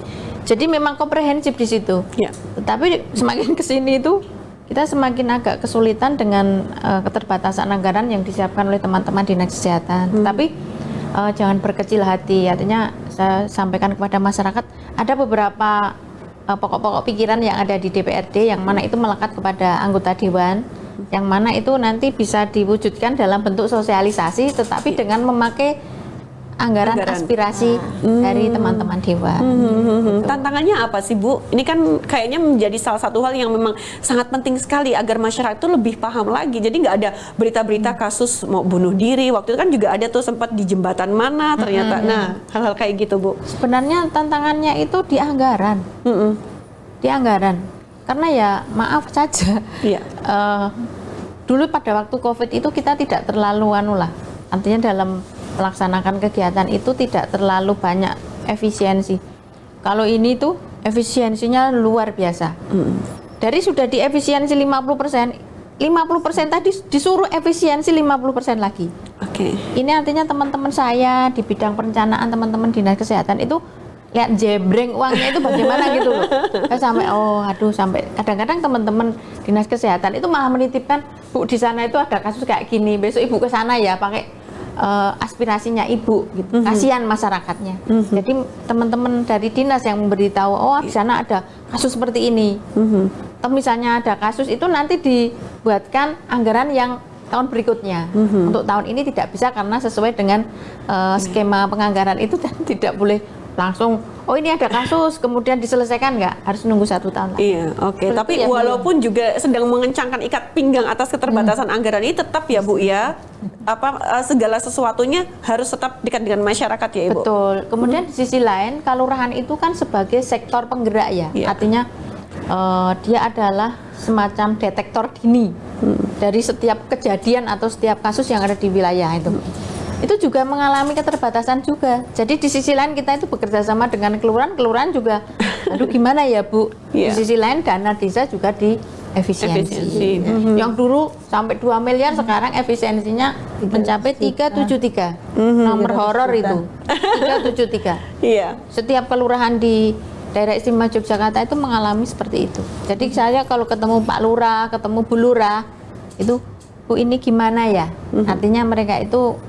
Jadi memang komprehensif di situ. Tetapi semakin kesini itu kita semakin agak kesulitan dengan keterbatasan anggaran yang disiapkan oleh teman-teman dinas kesehatan. Tapi jangan berkecil hati. Artinya saya sampaikan kepada masyarakat, ada beberapa pokok-pokok pikiran yang ada di DPRD yang mana itu melekat kepada anggota dewan, yang mana itu nanti bisa diwujudkan dalam bentuk sosialisasi, tetapi dengan memakai anggaran aspirasi dari teman-teman dewan. Tantangannya apa sih Bu? Ini kan kayaknya menjadi salah satu hal yang memang sangat penting sekali agar masyarakat itu lebih paham lagi. Jadi nggak ada berita-berita kasus mau bunuh diri. Waktu itu kan juga ada tuh sempat di jembatan mana ternyata. Nah, hal-hal kayak gitu Bu. Sebenarnya tantangannya itu di anggaran. Di anggaran. Karena ya maaf saja. Iya. Dulu pada waktu COVID itu kita tidak terlalu artinya dalam melaksanakan kegiatan itu tidak terlalu banyak efisiensi. Kalau ini tuh efisiensinya luar biasa. Dari sudah di efisiensi 50%, 50% tadi disuruh efisiensi 50% lagi. Oke. Ini artinya teman-teman saya di bidang perencanaan, teman-teman dinas kesehatan itu lihat jebreng uangnya itu bagaimana gitu loh. Sampai kadang-kadang teman-teman dinas kesehatan itu malah menitipkan, Bu di sana itu ada kasus kayak gini, besok Ibu ke sana ya pakai aspirasinya Ibu gitu. Kasihan masyarakatnya. Jadi teman-teman dari dinas yang memberitahu, di sana ada kasus seperti ini. Atau misalnya ada kasus itu nanti dibuatkan anggaran yang tahun berikutnya. Untuk tahun ini tidak bisa karena sesuai dengan skema penganggaran itu dan tidak boleh langsung ini ada kasus kemudian diselesaikan, nggak, harus nunggu 1 tahun lagi. Iya, oke. Tapi walaupun juga sedang mengencangkan ikat pinggang atas keterbatasan anggaran ini, tetap ya Bu ya, segala sesuatunya harus tetap dekat dengan masyarakat ya Ibu. Betul. Kemudian di sisi lain kelurahan itu kan sebagai sektor penggerak ya, artinya dia adalah semacam detektor dini dari setiap kejadian atau setiap kasus yang ada di wilayah itu. Itu juga mengalami keterbatasan juga. Jadi di sisi lain kita itu bekerja sama dengan kelurahan juga, aduh gimana ya Bu, di sisi lain dana desa juga di efisiensi. Yang dulu sampai 2 miliar sekarang efisiensinya mencapai 373. Nomor horor itu 373. Iya. Setiap kelurahan di daerah istimewa Yogyakarta itu mengalami seperti itu. Jadi saya kalau ketemu Pak Lurah, ketemu Bu Lurah, itu Bu ini gimana ya? Artinya mereka itu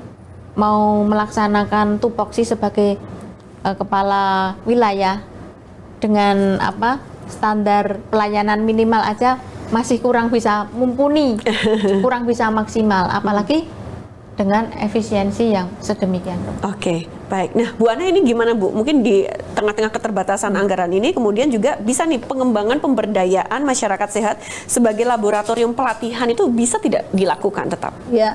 mau melaksanakan tupoksi sebagai kepala wilayah dengan standar pelayanan minimal aja masih kurang bisa mumpuni, kurang bisa maksimal, apalagi dengan efisiensi yang sedemikian. Oke, baik. Nah, Bu Ana ini gimana Bu? Mungkin di tengah-tengah keterbatasan anggaran ini kemudian juga bisa nih pengembangan pemberdayaan masyarakat sehat sebagai laboratorium pelatihan itu bisa tidak dilakukan tetap? Ya,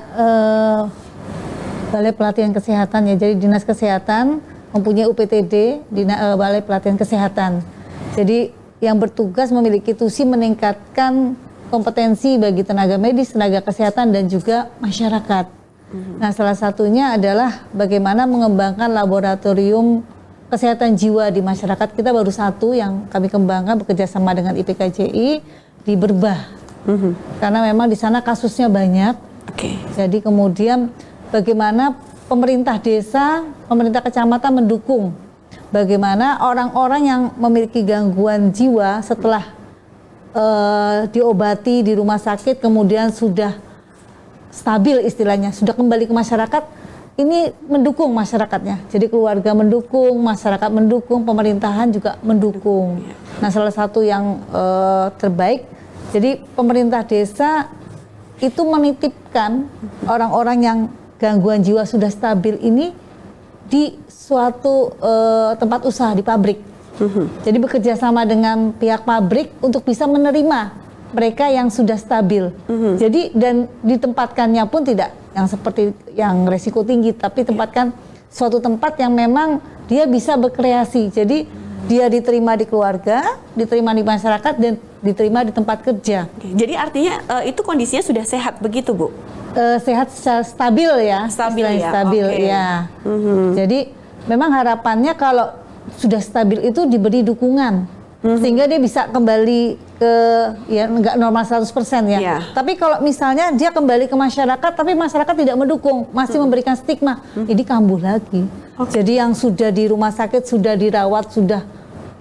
Balai Pelatihan Kesehatan ya. Jadi Dinas Kesehatan mempunyai UPTD, Balai Pelatihan Kesehatan. Jadi yang bertugas memiliki tusi meningkatkan kompetensi bagi tenaga medis, tenaga kesehatan dan juga masyarakat. Nah, salah satunya adalah bagaimana mengembangkan laboratorium kesehatan jiwa di masyarakat. Kita baru satu yang kami kembangkan bekerja sama dengan IPKJI di Berbah. Karena memang di sana kasusnya banyak. Jadi kemudian bagaimana pemerintah desa, pemerintah kecamatan mendukung bagaimana orang-orang yang memiliki gangguan jiwa setelah diobati di rumah sakit kemudian sudah stabil istilahnya, sudah kembali ke masyarakat, ini mendukung masyarakatnya. Jadi keluarga mendukung, masyarakat mendukung, pemerintahan juga mendukung. Nah, salah satu yang terbaik, jadi pemerintah desa itu menitipkan orang-orang yang gangguan jiwa sudah stabil ini di suatu tempat usaha di pabrik. Jadi bekerja sama dengan pihak pabrik untuk bisa menerima mereka yang sudah stabil. Jadi dan ditempatkannya pun tidak yang seperti yang resiko tinggi, tapi tempatkan suatu tempat yang memang dia bisa berkreasi. Jadi dia diterima di keluarga, diterima di masyarakat dan diterima di tempat kerja. Jadi artinya itu kondisinya sudah sehat begitu Bu? Sehat stabil ya, stabil ya. Jadi memang harapannya kalau sudah stabil itu diberi dukungan sehingga dia bisa kembali ke ya nggak normal 100% ya. Tapi kalau misalnya dia kembali ke masyarakat tapi masyarakat tidak mendukung, masih memberikan stigma, ini kambuh lagi. Jadi yang sudah di rumah sakit, sudah dirawat, sudah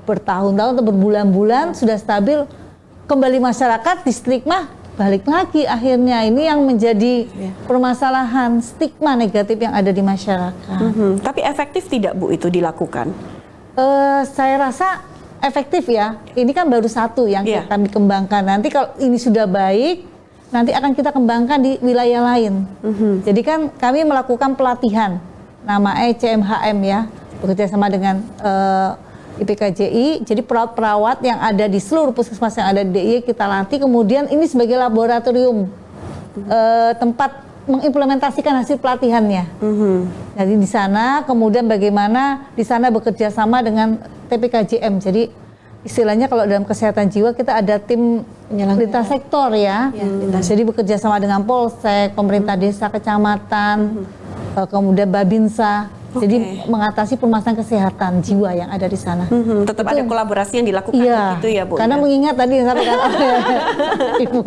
bertahun-tahun atau berbulan-bulan sudah stabil, kembali masyarakat di stigma balik lagi akhirnya. Ini yang menjadi permasalahan stigma negatif yang ada di masyarakat. Tapi efektif tidak Bu itu dilakukan? Saya rasa efektif ya. Ini kan baru satu yang kami kembangkan. Nanti kalau ini sudah baik, nanti akan kita kembangkan di wilayah lain. Jadi kan kami melakukan pelatihan, namanya CMHM ya, bekerja sama dengan IPKJI. Jadi perawat-perawat yang ada di seluruh puskesmas yang ada di DIY kita latih. Kemudian ini sebagai laboratorium tempat mengimplementasikan hasil pelatihannya. Jadi di sana, kemudian bagaimana di sana bekerja sama dengan TPKJM. Jadi istilahnya kalau dalam kesehatan jiwa kita ada tim lintas sektor ya. Jadi bekerja sama dengan Polsek, pemerintah desa, kecamatan, kemudian Babinsa. Jadi mengatasi permasalahan kesehatan jiwa yang ada di sana. Tetap ada kolaborasi yang dilakukan gitu ya Bu. Karena mengingat tadi yang sampaikan oleh Ibu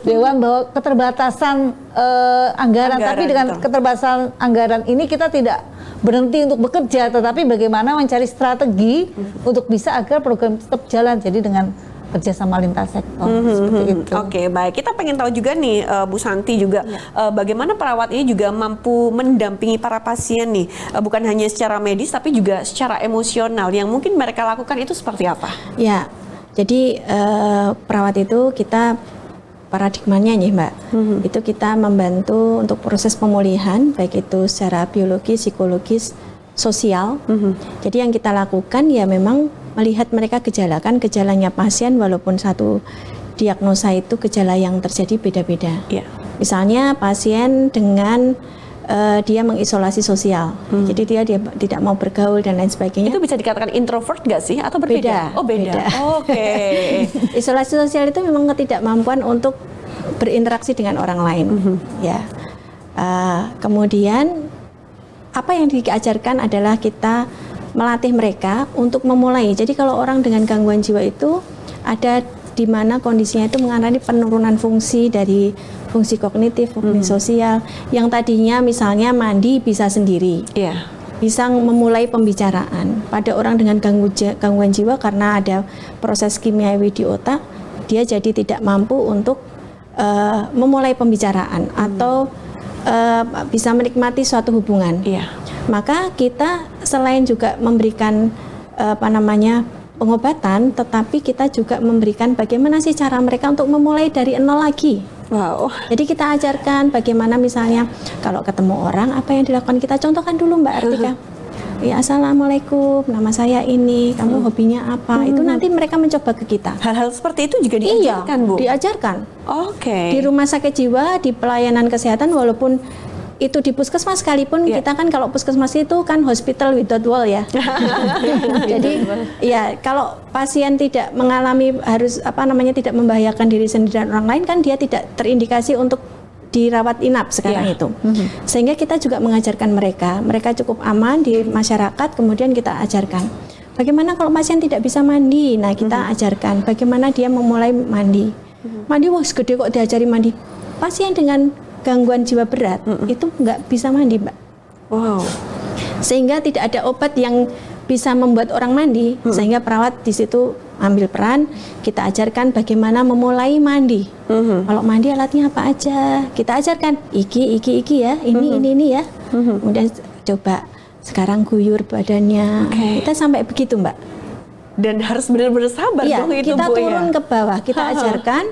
Dewan bahwa keterbatasan anggaran, tapi dengan keterbatasan anggaran ini kita tidak berhenti untuk bekerja, tetapi bagaimana mencari strategi untuk bisa agar program tetap jalan. Jadi dengan kerjasama lintas sektor seperti itu. Oke, baik. Kita pengen tahu juga nih Bu Santi juga bagaimana perawat ini juga mampu mendampingi para pasien nih, bukan hanya secara medis tapi juga secara emosional yang mungkin mereka lakukan itu seperti apa? Ya, jadi perawat itu kita paradigmanya nih Mbak, itu kita membantu untuk proses pemulihan baik itu secara biologis, psikologis, sosial. Jadi yang kita lakukan ya memang melihat mereka gejala, kan gejalanya pasien walaupun satu diagnosa itu gejala yang terjadi beda-beda. Misalnya pasien dengan dia mengisolasi sosial, jadi dia tidak mau bergaul dan lain sebagainya. Itu bisa dikatakan introvert nggak sih atau berbeda? Beda. Oh beda. Oke. Isolasi sosial itu memang ketidakmampuan untuk berinteraksi dengan orang lain. Ya. Kemudian apa yang diajarkan adalah kita melatih mereka untuk memulai. Jadi kalau orang dengan gangguan jiwa itu ada di mana kondisinya itu mengalami penurunan fungsi dari fungsi kognitif, fungsi sosial, yang tadinya misalnya mandi bisa sendiri, bisa memulai pembicaraan. Pada orang dengan gangguan jiwa karena ada proses kimiawi di otak, dia jadi tidak mampu untuk memulai pembicaraan atau bisa menikmati suatu hubungan. Maka kita selain juga memberikan pengobatan, tetapi kita juga memberikan bagaimana sih cara mereka untuk memulai dari nol lagi. Wow. Jadi kita ajarkan bagaimana misalnya kalau ketemu orang apa yang dilakukan, kita contohkan dulu Mbak Artika. Ya, assalamualaikum, nama saya ini, kamu hobinya apa? Itu nanti mereka mencoba ke kita. Hal-hal seperti itu juga diajarkan Bu? Diajarkan. Oke. Di rumah sakit jiwa, di pelayanan kesehatan, walaupun itu di puskesmas sekalipun, kita kan kalau puskesmas itu kan hospital without wall ya. Jadi ya kalau pasien tidak mengalami tidak membahayakan diri sendiri dan orang lain, kan dia tidak terindikasi untuk dirawat inap sekarang itu. Sehingga kita juga mengajarkan mereka cukup aman di masyarakat, kemudian kita ajarkan bagaimana kalau pasien tidak bisa mandi. Nah, kita ajarkan bagaimana dia memulai mandi. Mandi wah segede kok diajari mandi. Pasien dengan gangguan jiwa berat itu nggak bisa mandi, Mbak. Wow. Sehingga tidak ada obat yang bisa membuat orang mandi, sehingga perawat di situ ambil peran. Kita ajarkan bagaimana memulai mandi. Kalau mandi alatnya apa aja, kita ajarkan iki ya, ini ya. Kemudian coba sekarang guyur badannya. Kita sampai begitu, Mbak. Dan harus benar-benar sabar dong itu kita Bu, turun ke bawah, kita ajarkan.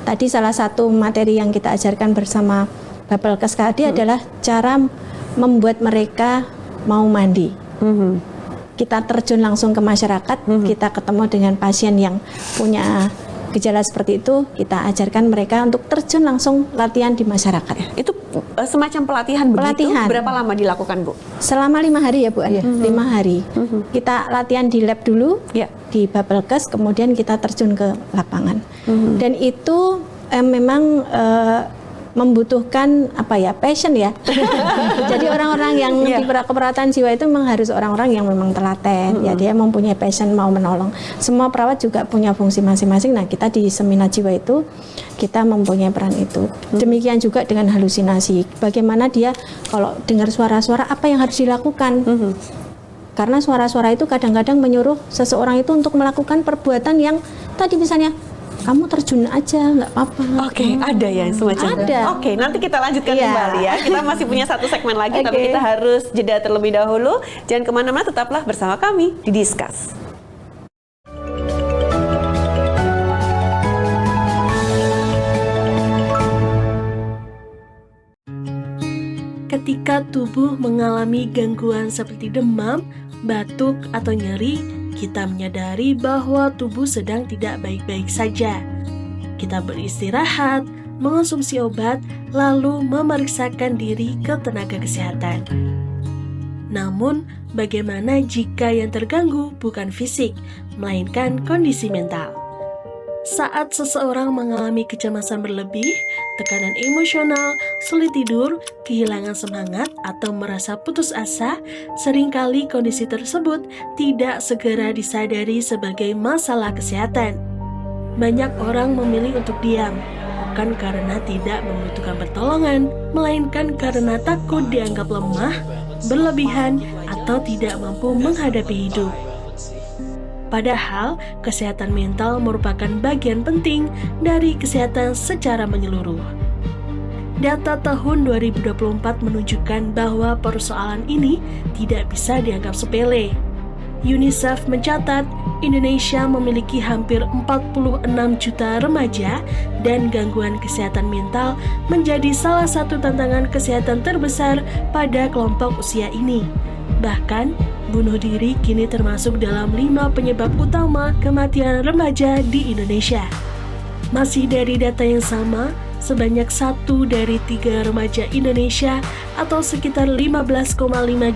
Tadi salah satu materi yang kita ajarkan bersama Bapelkes tadi adalah cara membuat mereka mau mandi. Kita terjun langsung ke masyarakat, kita ketemu dengan pasien yang punya gejala seperti itu, kita ajarkan mereka untuk terjun langsung latihan di masyarakat. Itu semacam pelatihan begitu? Berapa lama dilakukan Bu? Selama 5 hari ya Bu. 5 hari. Kita latihan di lab dulu, di Bapelkes, kemudian kita terjun ke lapangan. Dan itu memang membutuhkan passion ya. Jadi orang-orang yang di keperawatan jiwa itu memang harus orang-orang yang memang telaten, ya dia mempunyai passion mau menolong. Semua perawat juga punya fungsi masing-masing. Nah, kita di seminar jiwa itu kita mempunyai peran itu. Demikian juga dengan halusinasi. Bagaimana dia kalau dengar suara-suara apa yang harus dilakukan? Karena suara-suara itu kadang-kadang menyuruh seseorang itu untuk melakukan perbuatan yang tadi misalnya kamu terjun aja, nggak apa-apa. Oke, ada ya semacam itu. Ada. Oke, nanti kita lanjutkan Iya. kembali ya. Kita masih punya satu segmen lagi, tapi Oke. kita harus jeda terlebih dahulu. Jangan kemana-mana, tetaplah bersama kami di Discuss. Ketika tubuh mengalami gangguan seperti demam, batuk, atau nyeri, kita menyadari bahwa tubuh sedang tidak baik-baik saja. Kita beristirahat, mengonsumsi obat, lalu memeriksakan diri ke tenaga kesehatan. Namun, bagaimana jika yang terganggu bukan fisik, melainkan kondisi mental? Saat seseorang mengalami kecemasan berlebih, tekanan emosional, sulit tidur, kehilangan semangat, atau merasa putus asa, seringkali kondisi tersebut tidak segera disadari sebagai masalah kesehatan. Banyak orang memilih untuk diam, bukan karena tidak membutuhkan pertolongan, melainkan karena takut dianggap lemah, berlebihan, atau tidak mampu menghadapi hidup. Padahal, kesehatan mental merupakan bagian penting dari kesehatan secara menyeluruh. Data tahun 2024 menunjukkan bahwa persoalan ini tidak bisa dianggap sepele. UNICEF mencatat, Indonesia memiliki hampir 46 juta remaja dan gangguan kesehatan mental menjadi salah satu tantangan kesehatan terbesar pada kelompok usia ini. Bahkan, bunuh diri kini termasuk dalam 5 penyebab utama kematian remaja di Indonesia. Masih dari data yang sama, sebanyak 1 dari 3 remaja Indonesia atau sekitar 15,5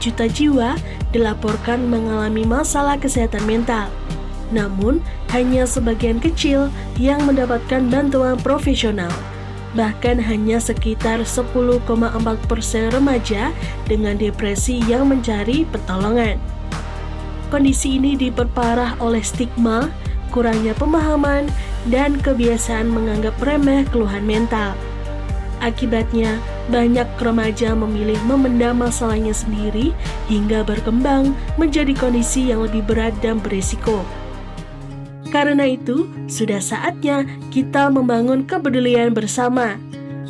juta jiwa dilaporkan mengalami masalah kesehatan mental. Namun, hanya sebagian kecil yang mendapatkan bantuan profesional. Bahkan hanya sekitar 10,4% remaja dengan depresi yang mencari pertolongan. Kondisi ini diperparah oleh stigma, kurangnya pemahaman, dan kebiasaan menganggap remeh keluhan mental. Akibatnya, banyak remaja memilih memendam masalahnya sendiri hingga berkembang menjadi kondisi yang lebih berat dan berisiko. Karena itu, sudah saatnya kita membangun kepedulian bersama.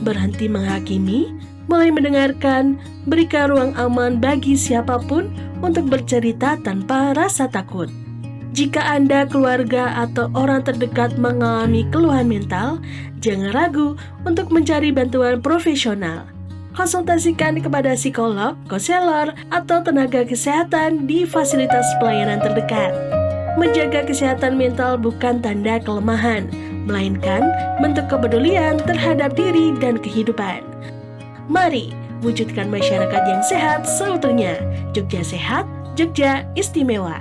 Berhenti menghakimi, mulai mendengarkan, berikan ruang aman bagi siapapun untuk bercerita tanpa rasa takut. Jika Anda, keluarga, atau orang terdekat mengalami keluhan mental, jangan ragu untuk mencari bantuan profesional. Konsultasikan kepada psikolog, konselor, atau tenaga kesehatan di fasilitas pelayanan terdekat. Menjaga kesehatan mental bukan tanda kelemahan, melainkan bentuk kepedulian terhadap diri dan kehidupan. Mari wujudkan masyarakat yang sehat seutuhnya. Jogja Sehat, Jogja Istimewa.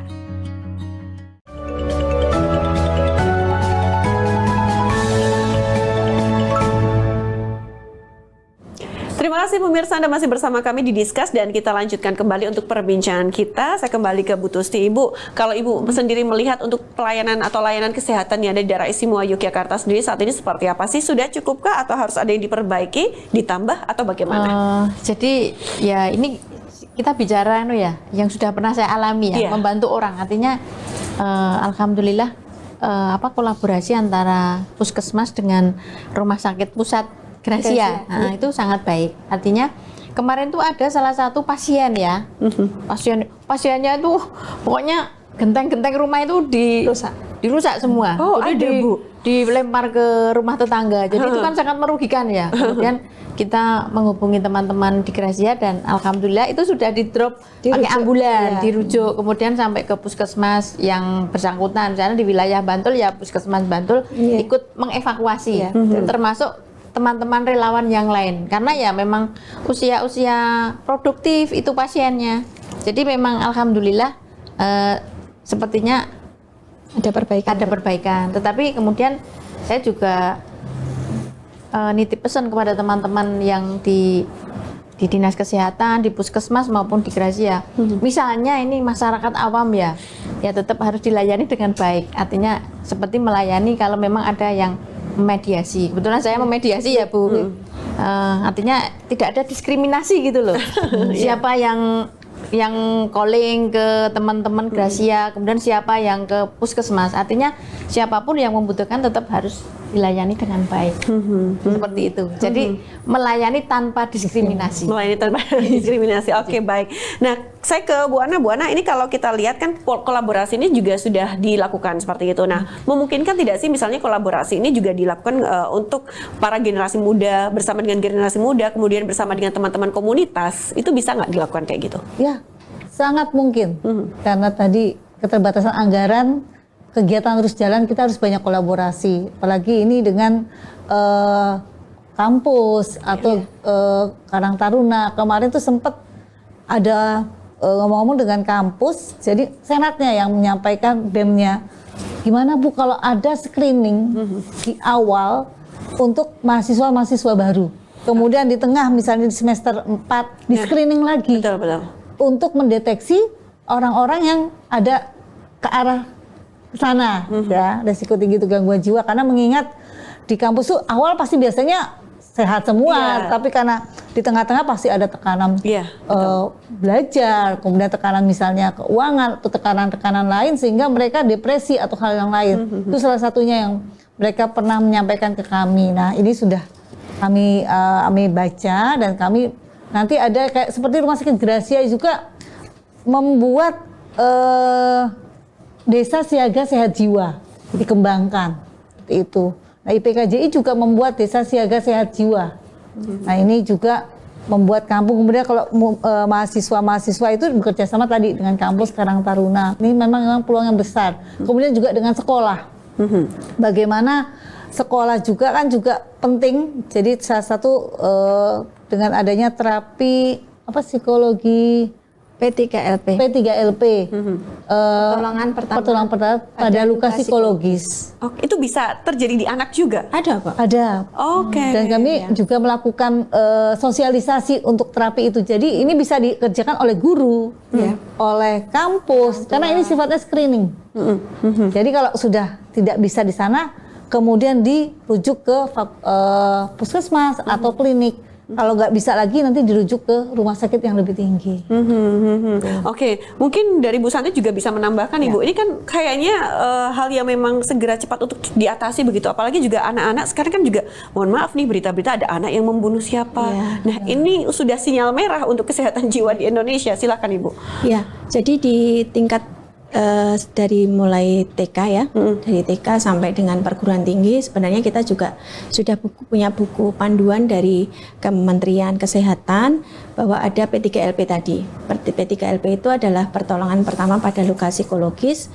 Terima kasih pemirsa, Anda masih bersama kami di Discuss dan kita lanjutkan kembali untuk perbincangan kita. Saya kembali ke Bu Tusti. Ibu, kalau Ibu sendiri melihat untuk pelayanan atau layanan kesehatan yang ada di daerah istimewa Yogyakarta sendiri saat ini seperti apa sih? Sudah cukupkah atau harus ada yang diperbaiki, ditambah atau bagaimana? Jadi ya ini kita bicara yang sudah pernah saya alami ya, membantu orang. Artinya alhamdulillah kolaborasi antara puskesmas dengan rumah sakit pusat Gracia, nah, itu sangat baik. Artinya kemarin tuh ada salah satu pasien ya, pasiennya itu pokoknya genteng-genteng rumah itu dirusak semua. Oh, jadi dilempar ke rumah tetangga. Jadi itu kan sangat merugikan ya. Kemudian kita menghubungi teman-teman di Gracia dan alhamdulillah itu sudah di-drop pakai ambulan, dirujuk, kemudian sampai ke puskesmas yang bersangkutan. Misalnya di wilayah Bantul ya puskesmas Bantul ikut mengevakuasi, termasuk teman-teman relawan yang lain, karena ya memang usia-usia produktif itu pasiennya. Jadi memang alhamdulillah sepertinya ada perbaikan. Tetapi kemudian saya juga nitip pesan kepada teman-teman yang di dinas kesehatan, di puskesmas maupun di Gracia. Misalnya ini masyarakat awam ya tetap harus dilayani dengan baik. Artinya seperti melayani kalau memang ada yang memediasi. Kebetulan saya memediasi ya Bu. Artinya tidak ada diskriminasi gitu loh. Siapa yang yang calling ke teman-teman Gracia, kemudian siapa yang ke puskesmas. Artinya siapapun yang membutuhkan tetap harus dilayani dengan baik. Seperti itu. Jadi melayani tanpa diskriminasi. Melayani tanpa diskriminasi. Oke, baik. Nah, saya ke Bu Ana. Bu Ana, ini kalau kita lihat kan kolaborasi ini juga sudah dilakukan seperti itu. Nah, memungkinkan tidak sih misalnya kolaborasi ini juga dilakukan untuk para generasi muda bersama dengan generasi muda, kemudian bersama dengan teman-teman komunitas, itu bisa nggak dilakukan kayak gitu? Ya, sangat mungkin. Karena tadi keterbatasan anggaran, kegiatan terus jalan, kita harus banyak kolaborasi. Apalagi ini dengan kampus atau Karang Taruna. Kemarin tuh sempat ada ngomong-ngomong dengan kampus, jadi senatnya yang menyampaikan BEM-nya, gimana Bu kalau ada screening di awal untuk mahasiswa-mahasiswa baru. Kemudian di tengah misalnya di semester 4 di screening lagi. Betul. Untuk mendeteksi orang-orang yang ada ke arah sana, ya, resiko tinggi itu gangguan jiwa. Karena mengingat di kampus tuh awal pasti biasanya sehat semua, tapi karena di tengah-tengah pasti ada tekanan belajar, kemudian tekanan misalnya keuangan atau tekanan-tekanan lain sehingga mereka depresi atau hal yang lain. Itu salah satunya yang mereka pernah menyampaikan ke kami. Nah, ini sudah kami baca dan kami nanti ada kayak seperti Rumah Sakit Gracia juga membuat desa siaga sehat jiwa dikembangkan seperti itu. Nah, IPKJI juga membuat desa siaga sehat jiwa. Nah, ini juga membuat kampung, kemudian kalau mahasiswa-mahasiswa itu bekerja sama tadi dengan kampus Karang Taruna. Ini memang peluang yang besar. Kemudian juga dengan sekolah. Bagaimana sekolah juga kan juga penting. Jadi salah satu dengan adanya terapi psikologi P3LP. Pertolongan pertama pada luka psikologis. Oh, itu bisa terjadi di anak juga? Ada, Pak. Ada. Oke. Dan kami juga melakukan sosialisasi untuk terapi itu. Jadi ini bisa dikerjakan oleh guru, oleh kampus, karena ini sifatnya screening. Jadi kalau sudah tidak bisa di sana, kemudian dirujuk ke puskesmas atau klinik. Kalau nggak bisa lagi nanti dirujuk ke rumah sakit yang lebih tinggi. Oke, mungkin dari Bu Santi juga bisa menambahkan Ibu. Ini kan kayaknya hal yang memang segera cepat untuk diatasi begitu. Apalagi juga anak-anak sekarang kan juga, mohon maaf nih berita-berita ada anak yang membunuh siapa. Nah ini sudah sinyal merah untuk kesehatan jiwa di Indonesia. Silakan Ibu. Ya, jadi di tingkat dari mulai TK ya, dari TK sampai dengan perguruan tinggi sebenarnya kita juga sudah punya buku panduan dari Kementerian Kesehatan bahwa ada P3LP tadi. P3LP itu adalah pertolongan pertama pada luka psikologis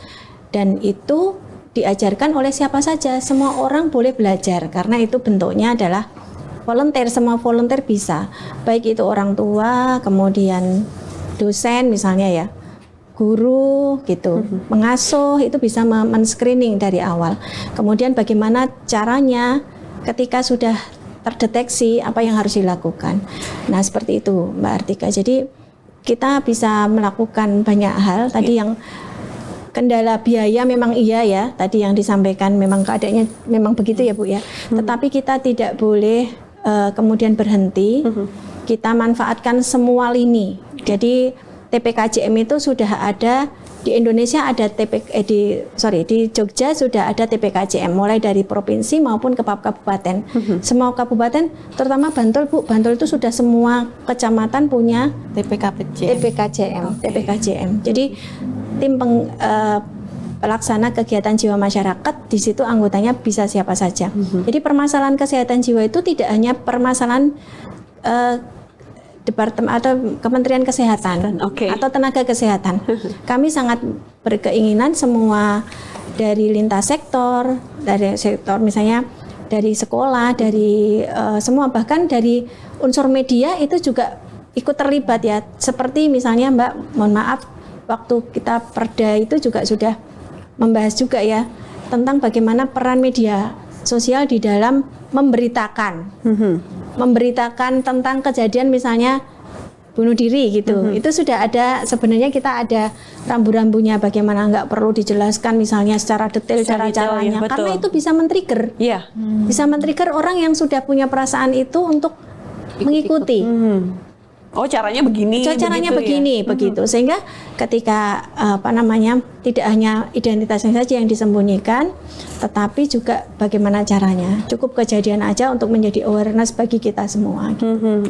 dan itu diajarkan oleh siapa saja, semua orang boleh belajar karena itu bentuknya adalah volunteer, semua volunteer bisa, baik itu orang tua, kemudian dosen misalnya ya, guru gitu, mengasuh itu bisa men-screening dari awal. Kemudian bagaimana caranya ketika sudah terdeteksi apa yang harus dilakukan. Nah seperti itu Mbak Artika. Jadi kita bisa melakukan banyak hal. Tadi yang kendala biaya memang iya ya. Tadi yang disampaikan memang keadaannya memang begitu ya Bu ya. Tetapi kita tidak boleh kemudian berhenti. Kita manfaatkan semua lini. Jadi TPKJM itu sudah ada di Indonesia, ada di Jogja sudah ada TPKJM mulai dari provinsi maupun ke kabupaten. Semua kabupaten, terutama Bantul Bu, Bantul itu sudah semua kecamatan punya TPKJM. Jadi tim pelaksana kegiatan jiwa masyarakat di situ anggotanya bisa siapa saja. Jadi permasalahan kesehatan jiwa itu tidak hanya permasalahan Departemen atau Kementerian Kesehatan atau tenaga kesehatan. Kami sangat berkeinginan semua dari lintas sektor, dari sektor misalnya dari sekolah, dari semua bahkan dari unsur media itu juga ikut terlibat ya. Seperti misalnya Mbak, mohon maaf waktu kita Perda itu juga sudah membahas juga ya tentang bagaimana peran media sosial di dalam memberitakan. Memberitakan tentang kejadian misalnya bunuh diri gitu. Itu sudah ada, sebenarnya kita ada rambu-rambunya bagaimana, nggak perlu dijelaskan misalnya secara detail cara-caranya ya, karena itu bisa men-trigger. Bisa men-trigger orang yang sudah punya perasaan itu untuk mengikuti. Oh, caranya begini. Caranya begitu begini, ya? begitu. Sehingga ketika tidak hanya identitasnya saja yang disembunyikan, tetapi juga bagaimana caranya. Cukup kejadian aja untuk menjadi awareness bagi kita semua.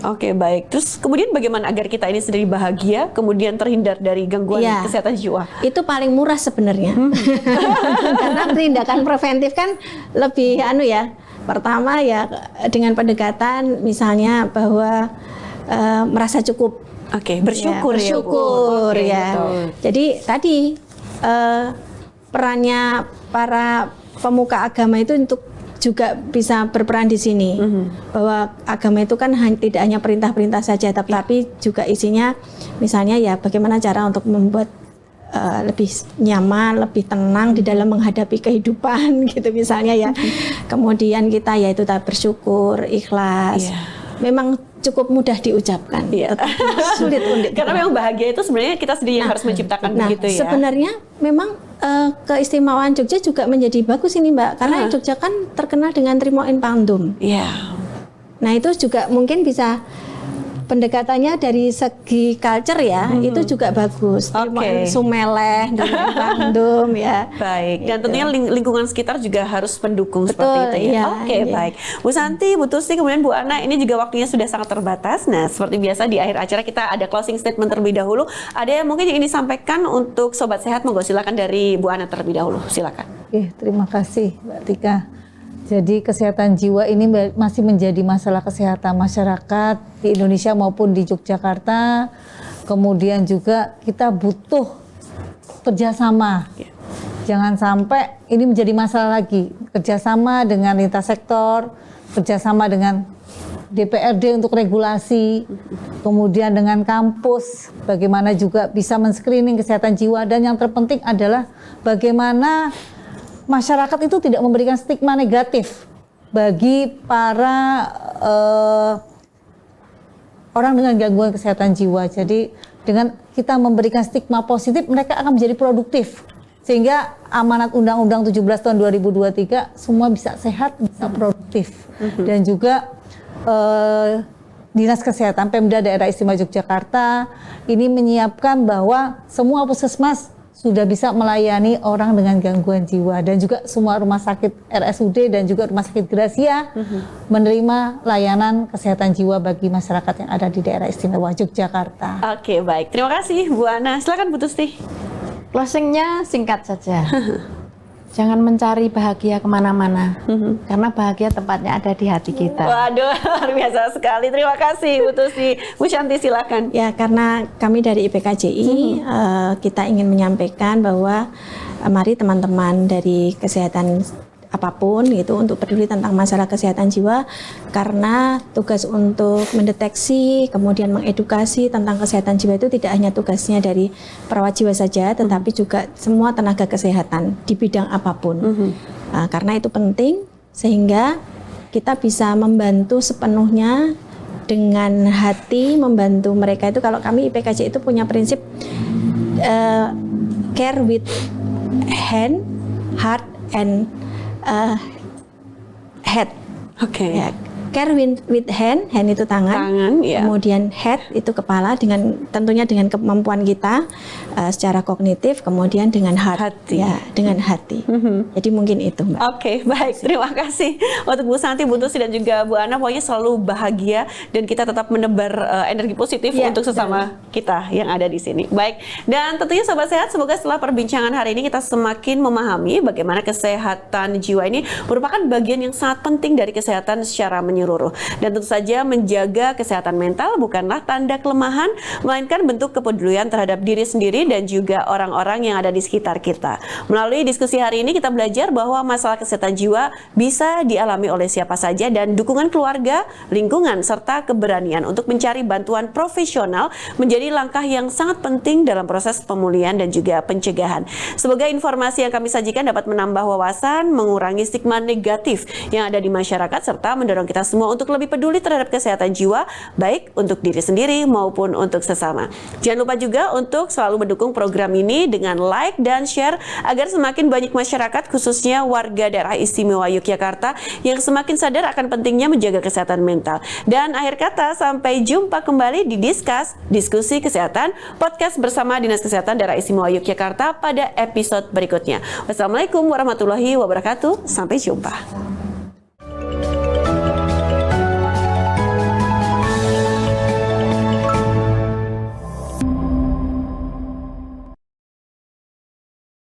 Oke, baik. Terus kemudian bagaimana agar kita ini sendiri bahagia, kemudian terhindar dari gangguan Iya. kesehatan jiwa? Itu paling murah sebenarnya. Karena tindakan preventif kan lebih pertama ya dengan pendekatan misalnya bahwa merasa cukup. Oke, bersyukur ya, Bu. bersyukur Oke, ya. betul. Jadi tadi perannya para pemuka agama itu untuk juga bisa berperan di sini. Bahwa agama itu kan tidak hanya perintah-perintah saja, tapi juga isinya misalnya ya bagaimana cara untuk membuat lebih nyaman, lebih tenang di dalam menghadapi kehidupan gitu misalnya ya. Kemudian kita ya itu bersyukur, ikhlas. Memang cukup mudah diucapkan, tetapi sulit untuk Karena memang bahagia itu sebenarnya kita sendiri yang harus menciptakan begitu ya. Sebenarnya memang keistimewaan Jogja juga menjadi bagus ini Mbak, karena Jogja kan terkenal dengan Trimo in Pandum. Iya. Nah itu juga mungkin bisa pendekatannya dari segi culture ya, itu juga bagus. Trimo in Sumeleh, Trimo in Pandum ya. Baik, dan tentunya lingkungan sekitar juga harus mendukung seperti itu ya. Oke, baik. Bu Santi, Bu Tusti, kemudian Bu Ana, ini juga waktunya sudah sangat terbatas. Nah, seperti biasa di akhir acara kita ada closing statement terlebih dahulu. Ada yang mungkin yang ingin disampaikan untuk Sobat Sehat, monggo silakan dari Bu Ana terlebih dahulu. Silakan. Oke, terima kasih Mbak Tika. Jadi kesehatan jiwa ini masih menjadi masalah kesehatan masyarakat di Indonesia maupun di Yogyakarta. Kemudian juga kita butuh kerjasama. Jangan sampai ini menjadi masalah lagi. Kerjasama dengan lintas sektor, kerjasama dengan DPRD untuk regulasi, kemudian dengan kampus, bagaimana juga bisa men-screening kesehatan jiwa, dan yang terpenting adalah bagaimana masyarakat itu tidak memberikan stigma negatif bagi para orang dengan gangguan kesehatan jiwa. Jadi dengan kita memberikan stigma positif, mereka akan menjadi produktif. Sehingga amanat Undang-Undang 17 tahun 2023 semua bisa sehat, bisa produktif. Dan juga Dinas Kesehatan Pemda Daerah Istimewa Yogyakarta ini menyiapkan bahwa semua puskesmas sudah bisa melayani orang dengan gangguan jiwa, dan juga semua rumah sakit RSUD dan juga rumah sakit Gracia menerima layanan kesehatan jiwa bagi masyarakat yang ada di daerah istimewa Yogyakarta. Oke, baik. Terima kasih Bu Ana. Silakan Bu Tusti. Closingnya singkat saja. Jangan mencari bahagia kemana-mana, karena bahagia tempatnya ada di hati kita. Waduh, luar biasa sekali. Terima kasih Bu Tusti. Bu Shanti, silakan. Ya, karena kami dari IPKJI kita ingin menyampaikan bahwa mari teman-teman dari kesehatan apapun gitu untuk peduli tentang masalah kesehatan jiwa, karena tugas untuk mendeteksi kemudian mengedukasi tentang kesehatan jiwa itu tidak hanya tugasnya dari perawat jiwa saja, tetapi juga semua tenaga kesehatan di bidang apapun. Karena itu penting sehingga kita bisa membantu sepenuhnya dengan hati, membantu mereka. Itu kalau kami IPKJ itu punya prinsip care with hand, heart and head. Oke. Ya, care with hand itu tangan, ya. Kemudian head itu kepala, dengan tentunya dengan kemampuan kita secara kognitif, kemudian dengan hati. Ya, dengan hati. Jadi mungkin itu, Mbak. Oke, baik. Terima kasih untuk Bu Santi, Bu Tusti, dan juga Bu Ana. Pokoknya selalu bahagia dan kita tetap menebar energi positif untuk sesama kita yang ada di sini. Baik. Dan tentunya Sobat Sehat, semoga setelah perbincangan hari ini kita semakin memahami bagaimana kesehatan jiwa ini merupakan bagian yang sangat penting dari kesehatan secara menyeluruh. Dan tentu saja menjaga kesehatan mental bukanlah tanda kelemahan, melainkan bentuk kepedulian terhadap diri sendiri dan juga orang-orang yang ada di sekitar kita. Melalui diskusi hari ini kita belajar bahwa masalah kesehatan jiwa bisa dialami oleh siapa saja, dan dukungan keluarga, lingkungan, serta keberanian untuk mencari bantuan profesional menjadi langkah yang sangat penting dalam proses pemulihan dan juga pencegahan. Semoga informasi yang kami sajikan dapat menambah wawasan, mengurangi stigma negatif yang ada di masyarakat, serta mendorong kita semua untuk lebih peduli terhadap kesehatan jiwa, baik untuk diri sendiri maupun untuk sesama. Jangan lupa juga untuk selalu mendukung program ini dengan like dan share agar semakin banyak masyarakat, khususnya warga daerah istimewa Yogyakarta, yang semakin sadar akan pentingnya menjaga kesehatan mental. Dan akhir kata, sampai jumpa kembali di Diskusi Kesehatan, podcast bersama Dinas Kesehatan Daerah Istimewa Yogyakarta pada episode berikutnya. Wassalamualaikum warahmatullahi wabarakatuh. Sampai jumpa.